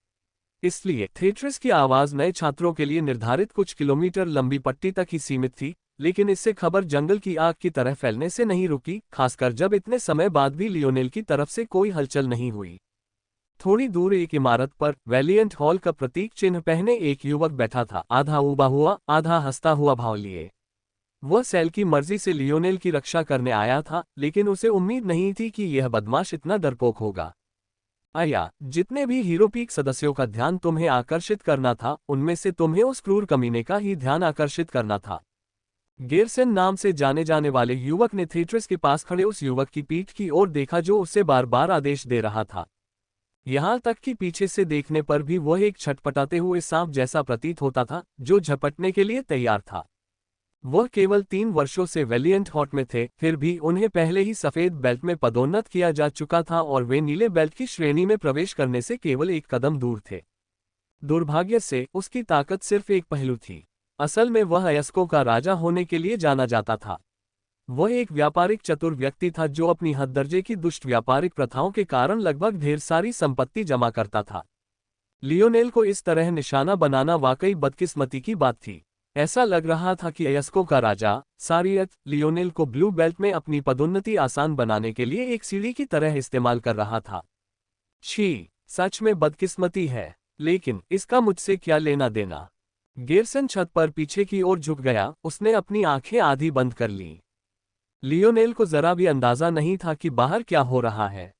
इसलिए थिएटर्स की आवाज नए छात्रों के लिए निर्धारित कुछ किलोमीटर लंबी पट्टी तक ही सीमित थी, लेकिन इससे खबर जंगल की आग की तरह फैलने से नहीं रुकी, खासकर जब इतने समय बाद भी लियोनेल की तरफ से कोई हलचल नहीं हुई। थोड़ी दूर एक इमारत पर वैलियंट हॉल का प्रतीक चिन्ह पहने एक युवक बैठा था, आधा उबा हुआ आधा हंसता हुआ भाव लिए। वह सेल की मर्जी से लियोनेल की रक्षा करने आया था, लेकिन उसे उम्मीद नहीं थी कि यह बदमाश इतना डरपोक होगा। आया, जितने भी हीरो पीक सदस्यों का ध्यान तुम्हें आकर्षित करना था, उनमें से तुम्हें उस क्रूर कमीने का ही ध्यान आकर्षित करना था। गेरसन नाम से जाने जाने वाले युवक ने थिएटर्स के पास खड़े उस युवक की पीठ की ओर देखा जो उसे बार बार आदेश दे रहा था। यहां तक कि पीछे से देखने पर भी वह एक छटपटाते हुए सांप जैसा प्रतीत होता था जो झपटने के लिए तैयार था। वह केवल 3 वर्षों से वैलियंट हॉट में थे, फिर भी उन्हें पहले ही सफेद बेल्ट में पदोन्नत किया जा चुका था और वे नीले बेल्ट की श्रेणी में प्रवेश करने से केवल एक कदम दूर थे। दुर्भाग्य से उसकी ताकत सिर्फ एक पहलू थी। असल में वह अयस्कों का राजा होने के लिए जाना जाता था। वह एक व्यापारिक चतुर व्यक्ति था जो अपनी हद दर्जे की दुष्ट व्यापारिक प्रथाओं के कारण लगभग ढेर सारी संपत्ति जमा करता था। लियोनेल को इस तरह निशाना बनाना वाकई बदकिस्मती की बात थी। ऐसा लग रहा था कि अयस्कों का राजा सारियत लियोनेल को ब्लू बेल्ट में अपनी पदोन्नति आसान बनाने के लिए एक सीढ़ी की तरह इस्तेमाल कर रहा था। छी, सच में बदकिस्मती है, लेकिन इसका मुझसे क्या लेना देना। गेरसन छत पर पीछे की ओर झुक गया, उसने अपनी आंखें आधी बंद कर लीं। लियोनेल को जरा भी अंदाजा नहीं था कि बाहर क्या हो रहा है।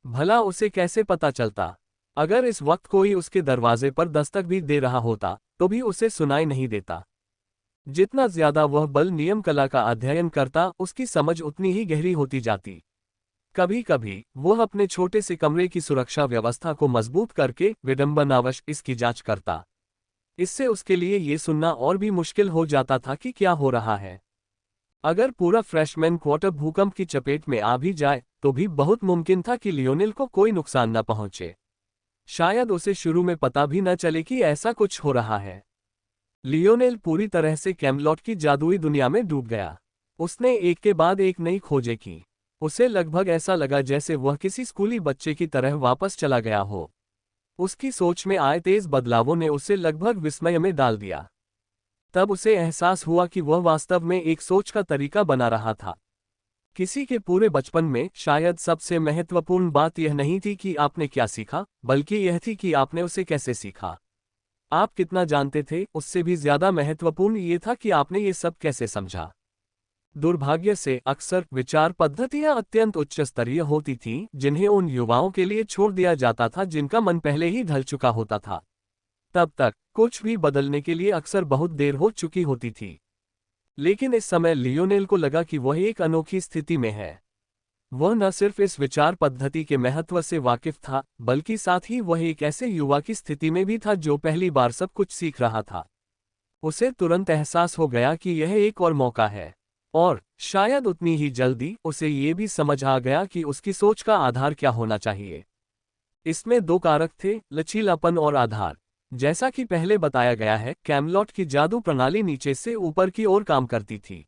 भला उसे कैसे पता चलता? अगर इस वक्त कोई उसके दरवाजे पर दस्तक भी दे रहा होता तो भी उसे सुनाई नहीं देता। जितना ज्यादा वह बल नियम कला का अध्ययन करता, उसकी समझ उतनी ही गहरी होती जाती। कभी कभी वह अपने छोटे से कमरे की सुरक्षा व्यवस्था को मजबूत करके विडंबनावश इसकी जांच करता। इससे उसके लिए ये सुनना और भी मुश्किल हो जाता था कि क्या हो रहा है। अगर पूरा फ्रेशमैन क्वार्टर भूकंप की चपेट में आ भी जाए तो भी बहुत मुमकिन था कि लियोनेल को कोई नुकसान न पहुंचे। शायद उसे शुरू में पता भी न चले कि ऐसा कुछ हो रहा है। लियोनेल पूरी तरह से कैमलॉट की जादुई दुनिया में डूब गया। उसने एक के बाद एक नई खोजें की। उसे लगभग ऐसा लगा जैसे वह किसी स्कूली बच्चे की तरह वापस चला गया हो। उसकी सोच में आए तेज बदलावों ने उसे लगभग विस्मय में डाल दिया। तब उसे एहसास हुआ कि वह वास्तव में एक सोच का तरीका बना रहा था। किसी के पूरे बचपन में शायद सबसे महत्वपूर्ण बात यह नहीं थी कि आपने क्या सीखा, बल्कि यह थी कि आपने उसे कैसे सीखा। आप कितना जानते थे, उससे भी ज्यादा महत्वपूर्ण ये था कि आपने ये सब कैसे समझा। दुर्भाग्य से अक्सर विचार पद्धतियां अत्यंत उच्च स्तरीय होती थीं, जिन्हें उन युवाओं के लिए छोड़ दिया जाता था जिनका मन पहले ही ढल चुका होता था। तब तक कुछ भी बदलने के लिए अक्सर बहुत देर हो चुकी होती थी। लेकिन इस समय लियोनेल को लगा कि वह एक अनोखी स्थिति में है। वह न सिर्फ इस विचार पद्धति के महत्व से वाकिफ था, बल्कि साथ ही वह एक ऐसे युवा की स्थिति में भी था जो पहली बार सब कुछ सीख रहा था। उसे तुरंत एहसास हो गया कि यह एक और मौका है, और शायद उतनी ही जल्दी उसे ये भी समझ आ गया कि उसकी सोच का आधार क्या होना चाहिए। इसमें दो कारक थे, लचीलापन और आधार। जैसा कि पहले बताया गया है, कैमलॉट की जादू प्रणाली नीचे से ऊपर की ओर काम करती थी।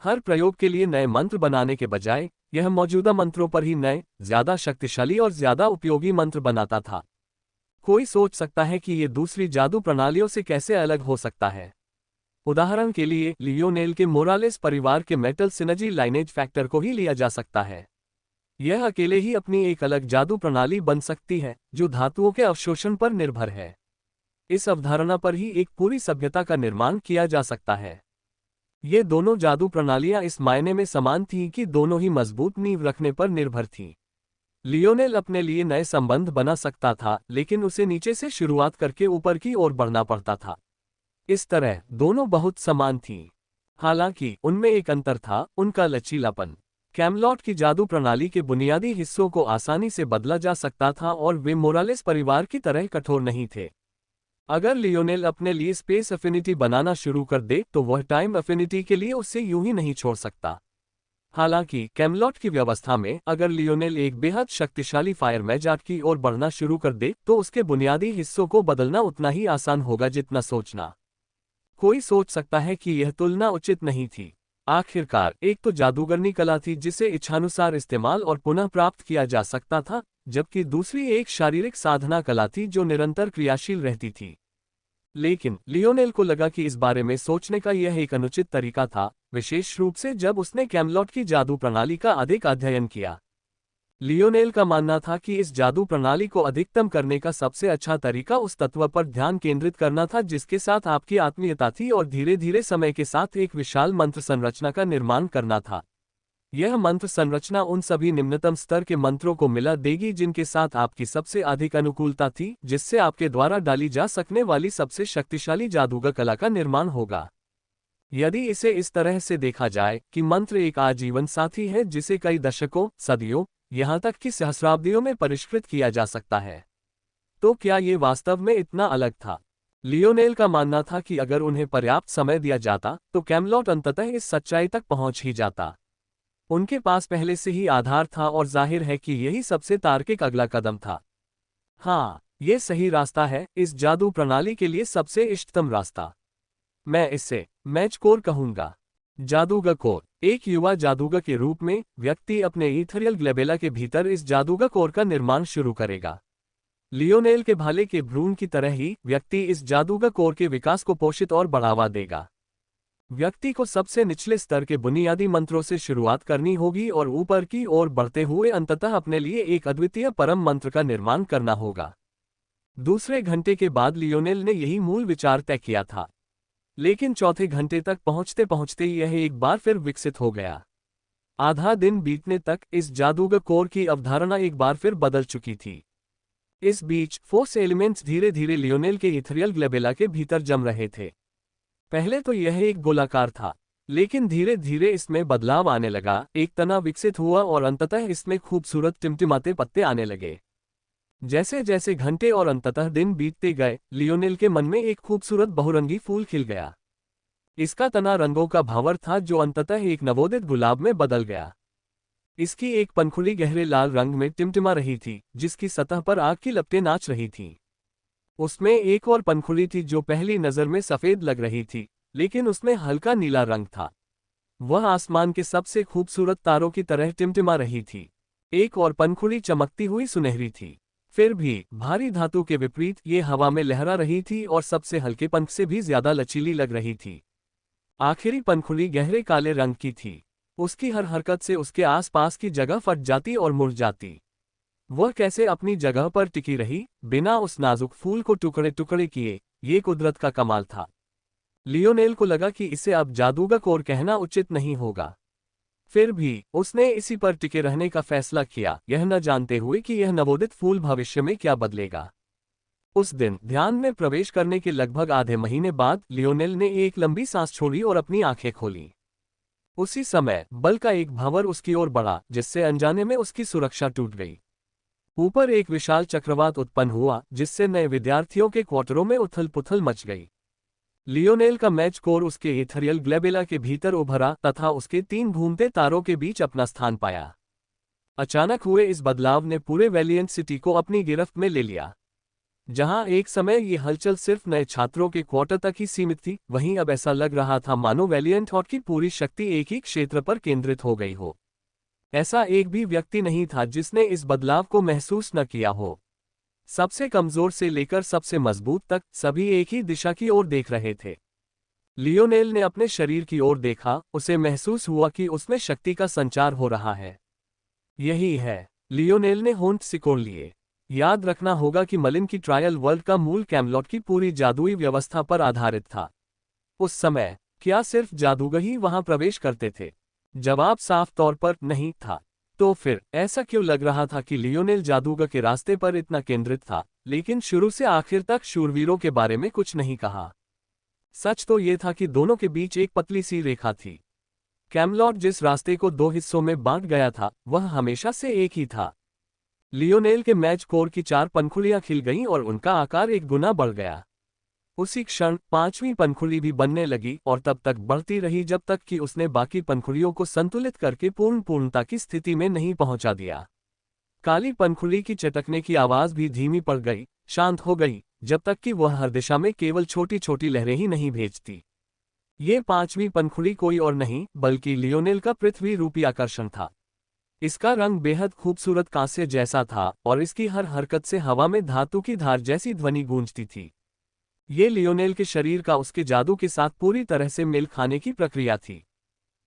हर प्रयोग के लिए नए मंत्र बनाने के बजाय यह मौजूदा मंत्रों पर ही नए, ज्यादा शक्तिशाली और ज्यादा उपयोगी मंत्र बनाता था। कोई सोच सकता है कि ये दूसरी जादू प्रणालियों से कैसे अलग हो सकता है। उदाहरण के लिए लियोनेल के मोरालेस परिवार के मेटल सिनर्जी लाइनेज फैक्टर को ही लिया जा सकता है। यह अकेले ही अपनी एक अलग जादू प्रणाली बन सकती है जो धातुओं के अवशोषण पर निर्भर है। इस अवधारणा पर ही एक पूरी सभ्यता का निर्माण किया जा सकता है। ये दोनों जादू प्रणालियां इस मायने में समान थीं कि दोनों ही मजबूत नींव रखने पर निर्भर थीं। लियोनेल अपने लिए नए संबंध बना सकता था, लेकिन उसे नीचे से शुरुआत करके ऊपर की ओर बढ़ना पड़ता था। इस तरह दोनों बहुत समान थीं। हालांकि उनमें एक अंतर था, उनका लचीलापन। कैमलॉट की जादू प्रणाली के बुनियादी हिस्सों को आसानी से बदला जा सकता था और वे मोरालेस परिवार की तरह कठोर नहीं थे। अगर लियोनेल अपने लिए स्पेस अफिनिटी बनाना शुरू कर दे तो वह टाइम अफिनिटी के लिए उससे यूं ही नहीं छोड़ सकता। हालांकि कैमलॉट की व्यवस्था में अगर लियोनेल एक बेहद शक्तिशाली फायर मैजार्ट की ओर बढ़ना शुरू कर दे तो उसके बुनियादी हिस्सों को बदलना उतना ही आसान होगा जितना सोचना। कोई सोच सकता है कि यह तुलना उचित नहीं थी। आखिरकार एक तो जादूगरनी कला थी जिसे इच्छानुसार इस्तेमाल और पुनः प्राप्त किया जा सकता था, जबकि दूसरी एक शारीरिक साधना कला थी जो निरंतर क्रियाशील रहती थी। लेकिन लियोनेल को लगा कि इस बारे में सोचने का यह एक अनुचित तरीका था, विशेष रूप से जब उसने कैमलॉट की जादू प्रणाली का अधिक अध्ययन किया। लियोनेल का मानना था कि इस जादू प्रणाली को अधिकतम करने का सबसे अच्छा तरीका उस तत्व पर ध्यान केंद्रित करना था जिसके साथ आपकी आत्मीयता थी और धीरे धीरे समय के साथ एक विशाल मंत्र संरचना का निर्माण करना था। यह मंत्र संरचना उन सभी निम्नतम स्तर के मंत्रों को मिला देगी जिनके साथ आपकी सबसे अधिक अनुकूलता थी, जिससे आपके द्वारा डाली जा सकने वाली सबसे शक्तिशाली जादूगर कला का निर्माण होगा। यदि इसे इस तरह से देखा जाए कि मंत्र एक आजीवन साथी है जिसे कई दशकों, सदियों, यहाँ तक कि सहस्राब्दियों में परिष्कृत किया जा सकता है, तो क्या ये वास्तव में इतना अलग था? लियोनेल का मानना था कि अगर उन्हें पर्याप्त समय दिया जाता तो कैमलॉट अंततः इस सच्चाई तक पहुंच ही जाता। उनके पास पहले से ही आधार था और जाहिर है कि यही सबसे तार्किक अगला कदम था। हाँ, ये सही रास्ता है, इस जादू प्रणाली के लिए सबसे इष्टतम रास्ता। मैं इसे मैच कोर कहूंगा। जादूगर कोर। एक युवा जादूगर के रूप में व्यक्ति अपने ईथरियल ग्लेबेला के भीतर इस जादूगर कोर का निर्माण शुरू करेगा। लियोनेल के भाले के भ्रूण की तरह ही व्यक्ति इस जादूगर कोर के विकास को पोषित और बढ़ावा देगा। व्यक्ति को सबसे निचले स्तर के बुनियादी मंत्रों से शुरुआत करनी होगी और ऊपर की ओर बढ़ते हुए अंततः अपने लिए एक अद्वितीय परम मंत्र का निर्माण करना होगा। दूसरे घंटे के बाद लियोनेल ने यही मूल विचार तय किया था, लेकिन चौथे घंटे तक पहुंचते पहुंचते यह एक बार फिर विकसित हो गया। आधा दिन बीतने तक इस जादूगर कोर की अवधारणा एक बार फिर बदल चुकी थी। इस बीच फोर्स एलिमेंट्स धीरे धीरे लियोनेल के इथरियल ग्लेबेला के भीतर जम रहे थे। पहले तो यह एक गोलाकार था, लेकिन धीरे धीरे इसमें बदलाव आने लगा, एक तना विकसित हुआ और अंततः इसमें खूबसूरत टिमटिमाते पत्ते आने लगे। जैसे जैसे घंटे और अंततः दिन बीतते गए, लियोनेल के मन में एक खूबसूरत बहुरंगी फूल खिल गया। इसका तना रंगों का भावर था जो अंततः एक नवोदित गुलाब में बदल गया। इसकी एक पंखुड़ी गहरे लाल रंग में टिमटिमा रही थी, जिसकी सतह पर आग की लपटें नाच रही थीं। उसमें एक और पंखुड़ी थी जो पहली नजर में सफेद लग रही थी, लेकिन उसमें हल्का नीला रंग था। वह आसमान के सबसे खूबसूरत तारों की तरह टिमटिमा रही थी। एक और पंखुड़ी चमकती हुई सुनहरी थी। फिर भी भारी धातु के विपरीत ये हवा में लहरा रही थी और सबसे हल्के पंख से भी ज्यादा लचीली लग रही थी। आखिरी पंखुड़ी गहरे काले रंग की थी। उसकी हर हरकत से उसके आसपास की जगह फट जाती और मुड़ जाती। वह कैसे अपनी जगह पर टिकी रही, बिना उस नाजुक फूल को टुकड़े टुकड़े किए, ये कुदरत का कमाल था। लियोनेल को लगा कि इसे अब जादूगर और कहना उचित नहीं होगा। फिर भी उसने इसी पर टिके रहने का फैसला किया, यह न जानते हुए कि यह नवोदित फूल भविष्य में क्या बदलेगा। उस दिन ध्यान में प्रवेश करने के लगभग आधे महीने बाद लियोनेल ने एक लंबी सांस छोड़ी और अपनी आंखें खोली। उसी समय बल का एक भंवर उसकी ओर बढ़ा, जिससे अनजाने में उसकी सुरक्षा टूट गई। ऊपर एक विशाल चक्रवात उत्पन्न हुआ, जिससे नए विद्यार्थियों के क्वार्टरों में उथल पुथल मच गई। लियोनेल का मैच कोर उसके इथरियल ग्लेबेला के भीतर उभरा तथा उसके 3 घूमते तारों के बीच अपना स्थान पाया। अचानक हुए इस बदलाव ने पूरे वैलियंट सिटी को अपनी गिरफ्त में ले लिया। जहां एक समय ये हलचल सिर्फ नए छात्रों के क्वार्टर तक ही सीमित थी, वहीं अब ऐसा लग रहा था मानो वैलियंट हॉट की पूरी शक्ति एक ही क्षेत्र पर केंद्रित हो गई हो। ऐसा एक भी व्यक्ति नहीं था जिसने इस बदलाव को महसूस न किया हो। सबसे कमजोर से लेकर सबसे मजबूत तक सभी एक ही दिशा की ओर देख रहे थे। लियोनेल ने अपने शरीर की ओर देखा, उसे महसूस हुआ कि उसमें शक्ति का संचार हो रहा है। यही है। लियोनेल ने होंठ सिकोड़ लिए। याद रखना होगा कि मलिन की ट्रायल वर्ल्ड का मूल कैमलॉट की पूरी जादुई व्यवस्था पर आधारित था। उस समय क्या सिर्फ जादूगर ही वहां प्रवेश करते थे? जवाब साफ तौर पर नहीं था। तो फिर ऐसा क्यों लग रहा था कि लियोनेल जादूगर के रास्ते पर इतना केंद्रित था, लेकिन शुरू से आखिर तक शूरवीरों के बारे में कुछ नहीं कहा? सच तो यह था कि दोनों के बीच एक पतली सी रेखा थी। कैमलॉट जिस रास्ते को 2 हिस्सों में बांट गया था, वह हमेशा से एक ही था। लियोनेल के मैच कोर की 4 पंखुड़ियां खिल गईं और उनका आकार 1 गुना बढ़ गया। उसी क्षण 5वीं पंखुड़ी भी बनने लगी और तब तक बढ़ती रही जब तक कि उसने बाकी पंखुड़ियों को संतुलित करके पूर्णता की स्थिति में नहीं पहुंचा दिया। काली पंखुड़ी की चटकने की आवाज भी धीमी पड़ गई, शांत हो गई, जब तक कि वह हर दिशा में केवल छोटी छोटी लहरें ही नहीं भेजती। ये 5वीं पंखुड़ी कोई और नहीं बल्कि लियोनेल का पृथ्वी रूपी आकर्षण था। इसका रंग बेहद खूबसूरत कांस्य जैसा था और इसकी हर हरकत से हवा में धातु की धार जैसी ध्वनि गूंजती थी। ये लियोनेल के शरीर का उसके जादू के साथ पूरी तरह से मेल खाने की प्रक्रिया थी।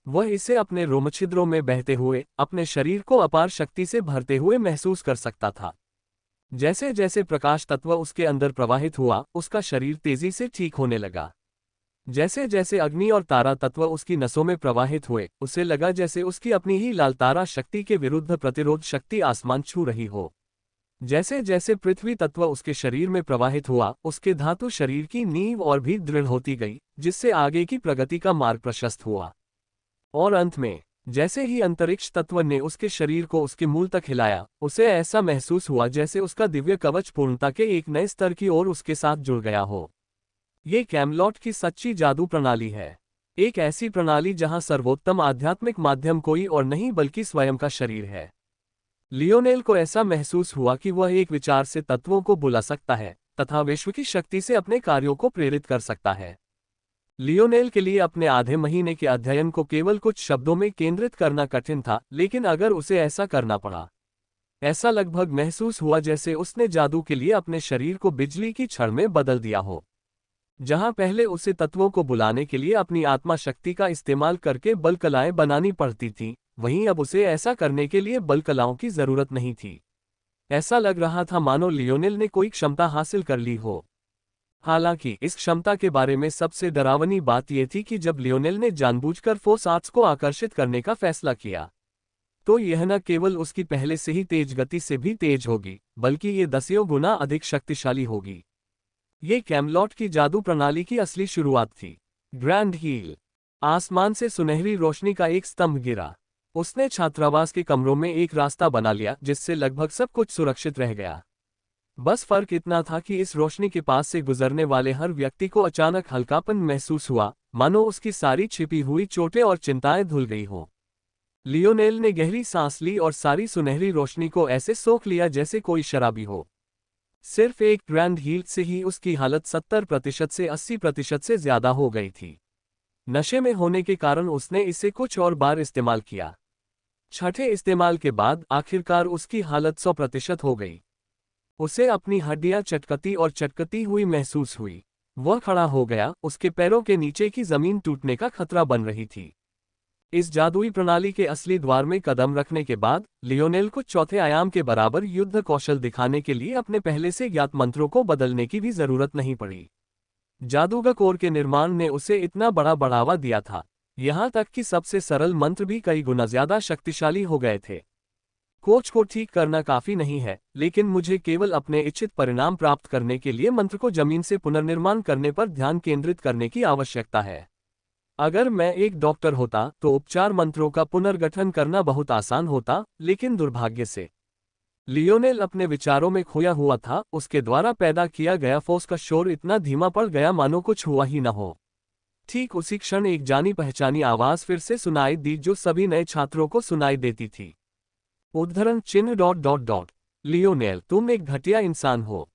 वह इसे अपने रोमछिद्रों में बहते हुए, अपने शरीर को अपार शक्ति से भरते हुए महसूस कर सकता था। जैसे जैसे प्रकाश तत्व उसके अंदर प्रवाहित हुआ, उसका शरीर तेजी से ठीक होने लगा। जैसे जैसे अग्नि और तारा तत्व उसकी नसों में प्रवाहित हुए, उसे लगा जैसे उसकी अपनी ही लाल तारा शक्ति के विरुद्ध प्रतिरोध शक्ति आसमान छू रही हो। जैसे जैसे पृथ्वी तत्व उसके शरीर में प्रवाहित हुआ, उसके धातु शरीर की नींव और भी दृढ़ होती गई, जिससे आगे की प्रगति का मार्ग प्रशस्त हुआ। और अंत में जैसे ही अंतरिक्ष तत्व ने उसके शरीर को उसके मूल तक हिलाया, उसे ऐसा महसूस हुआ जैसे उसका दिव्य कवच पूर्णता के एक नए स्तर की ओर उसके साथ जुड़ गया हो। ये कैमलॉट की सच्ची जादू प्रणाली है। एक ऐसी प्रणाली जहां सर्वोत्तम आध्यात्मिक माध्यम कोई और नहीं बल्कि स्वयं का शरीर है। लियोनेल को ऐसा महसूस हुआ कि वह एक विचार से तत्वों को बुला सकता है तथा विश्व की शक्ति से अपने कार्यों को प्रेरित कर सकता है। लियोनेल के लिए अपने आधे महीने के अध्ययन को केवल कुछ शब्दों में केंद्रित करना कठिन था, लेकिन अगर उसे ऐसा करना पड़ा, ऐसा लगभग महसूस हुआ जैसे उसने जादू के लिए अपने शरीर को बिजली की छड़ में बदल दिया हो। जहां पहले उसे तत्वों को बुलाने के लिए अपनी आत्मा शक्ति का इस्तेमाल करके बल कलाएं बनानी पड़ती थीं, वहीं अब उसे ऐसा करने के लिए बल कलाओं की जरूरत नहीं थी। ऐसा लग रहा था मानो लियोनेल ने कोई क्षमता हासिल कर ली हो। हालांकि इस क्षमता के बारे में सबसे डरावनी बात यह थी कि जब लियोनेल ने जानबूझकर फोर्स आर्ट्स को आकर्षित करने का फैसला किया, तो यह न केवल उसकी पहले से ही तेज गति से भी तेज होगी, बल्कि ये 10 गुना अधिक शक्तिशाली होगी। ये कैमलॉट की जादू प्रणाली की असली शुरुआत थी। Grand heel. आसमान से सुनहरी रोशनी का एक स्तंभ गिरा। उसने छात्रावास के कमरों में एक रास्ता बना लिया जिससे लगभग सब कुछ सुरक्षित रह गया। बस फर्क इतना था कि इस रोशनी के पास से गुजरने वाले हर व्यक्ति को अचानक हल्कापन महसूस हुआ, मानो उसकी सारी छिपी हुई चोटें और चिंताएं धुल गई हों। लियोनेल ने गहरी सांस ली और सारी सुनहरी रोशनी को ऐसे सोख लिया जैसे कोई शराबी हो। सिर्फ एक ग्रैंड हील से ही उसकी हालत 70% से 80% से ज्यादा हो गई थी। नशे में होने के कारण उसने इसे कुछ और बार इस्तेमाल किया। छठे इस्तेमाल के बाद आखिरकार उसकी हालत 100% हो गई। उसे अपनी हड्डियां चटकती और चटकती हुई महसूस हुई। वह खड़ा हो गया, उसके पैरों के नीचे की जमीन टूटने का खतरा बन रही थी। इस जादुई प्रणाली के असली द्वार में कदम रखने के बाद लियोनेल को चौथे आयाम के बराबर युद्ध कौशल दिखाने के लिए अपने पहले से ज्ञात मंत्रों को बदलने की भी जरूरत नहीं पड़ी। जादूगर कोर के निर्माण ने उसे इतना बड़ा बढ़ावा दिया था, यहाँ तक कि सबसे सरल मंत्र भी कई गुना ज्यादा शक्तिशाली हो गए थे। कोच को ठीक करना काफी नहीं है, लेकिन मुझे केवल अपने इच्छित परिणाम प्राप्त करने के लिए मंत्र को जमीन से पुनर्निर्माण करने पर ध्यान केंद्रित करने की आवश्यकता है। अगर मैं एक डॉक्टर होता तो उपचार मंत्रों का पुनर्गठन करना बहुत आसान होता, लेकिन दुर्भाग्य से लियोनेल अपने विचारों में खोया हुआ था। उसके द्वारा पैदा किया गया फोर्स का शोर इतना धीमा पड़ गया मानो कुछ हुआ ही न हो। ठीक उसी क्षण एक जानी पहचानी आवाज फिर से सुनाई दी, जो सभी नए छात्रों को सुनाई देती थी। उद्धरण चिन्ह ... लियोनेल, तुम एक घटिया इंसान हो।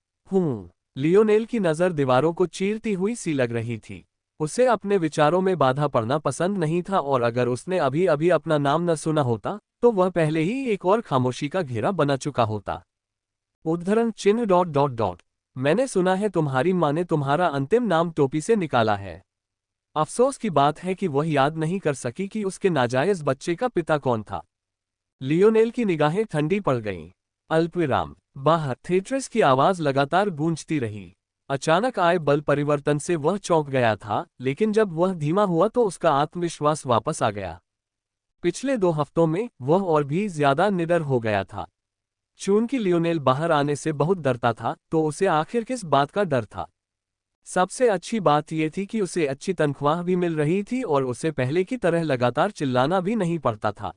लियोनेल की नजर दीवारों को चीरती हुई सी लग रही थी। उसे अपने विचारों में बाधा पड़ना पसंद नहीं था, और अगर उसने अभी अभी अपना नाम न सुना होता तो वह पहले ही एक और खामोशी का घेरा बना चुका होता। उद्धरण चिन्ह ... मैंने सुना है तुम्हारी माँ ने तुम्हारा अंतिम नाम टोपी से निकाला है। अफसोस की बात है कि वह याद नहीं कर सकी कि उसके नाजायज बच्चे का पिता कौन था। लियोनेल की निगाहें ठंडी पड़ गईं। अल्पविराम। बाहर थेट्रेस की आवाज लगातार गूंजती रही। अचानक आए बल परिवर्तन से वह चौंक गया था, लेकिन जब वह धीमा हुआ तो उसका आत्मविश्वास वापस आ गया। पिछले 2 हफ्तों में वह और भी ज्यादा निडर हो गया था। चूंकि लियोनेल बाहर आने से बहुत डरता था, तो उसे आखिर किस बात का डर था? सबसे अच्छी बात यह थी कि उसे अच्छी तनख्वाह भी मिल रही थी और उसे पहले की तरह लगातार चिल्लाना भी नहीं पड़ता था।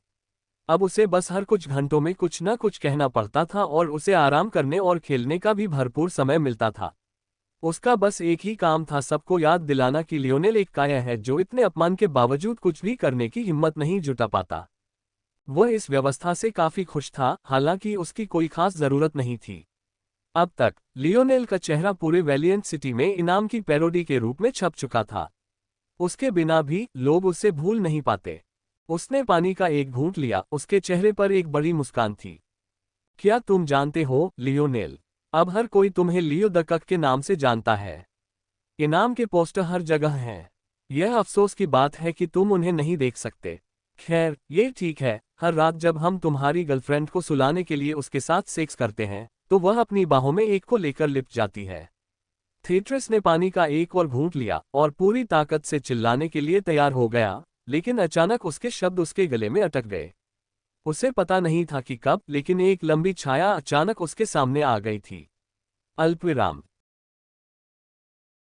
अब उसे बस हर कुछ घंटों में कुछ न कुछ कहना पड़ता था, और उसे आराम करने और खेलने का भी भरपूर समय मिलता था। उसका बस एक ही काम था, सबको याद दिलाना कि लियोनेल एक काया है जो इतने अपमान के बावजूद कुछ भी करने की हिम्मत नहीं जुटा पाता। वह इस व्यवस्था से काफी खुश था, हालांकि उसकी कोई खास जरूरत नहीं थी। अब तक लियोनेल का चेहरा पूरे वैलियंट सिटी में इनाम की पैरोडी के रूप में छप चुका था। उसके बिना भी लोग उसे भूल नहीं पाते। उसने पानी का एक घूंट लिया, उसके चेहरे पर एक बड़ी मुस्कान थी। क्या तुम जानते हो लियोनेल, अब हर कोई तुम्हें लियो द कक के नाम से जानता है। इनाम के पोस्टर हर जगह हैं। यह अफसोस की बात है कि तुम उन्हें नहीं देख सकते। खैर, ये ठीक है। हर रात जब हम तुम्हारी गर्लफ्रेंड को सुलाने के लिए उसके साथ सेक्स करते हैं, तो वह अपनी बाहों में एक को लेकर लिपट जाती है। थेट्रेस ने पानी का एक और घूंट लिया और पूरी ताकत से चिल्लाने के लिए तैयार हो गया, लेकिन अचानक उसके शब्द उसके गले में अटक गए। उसे पता नहीं था कि कब, लेकिन एक लंबी छाया अचानक उसके सामने आ गई थी। अल्पविराम।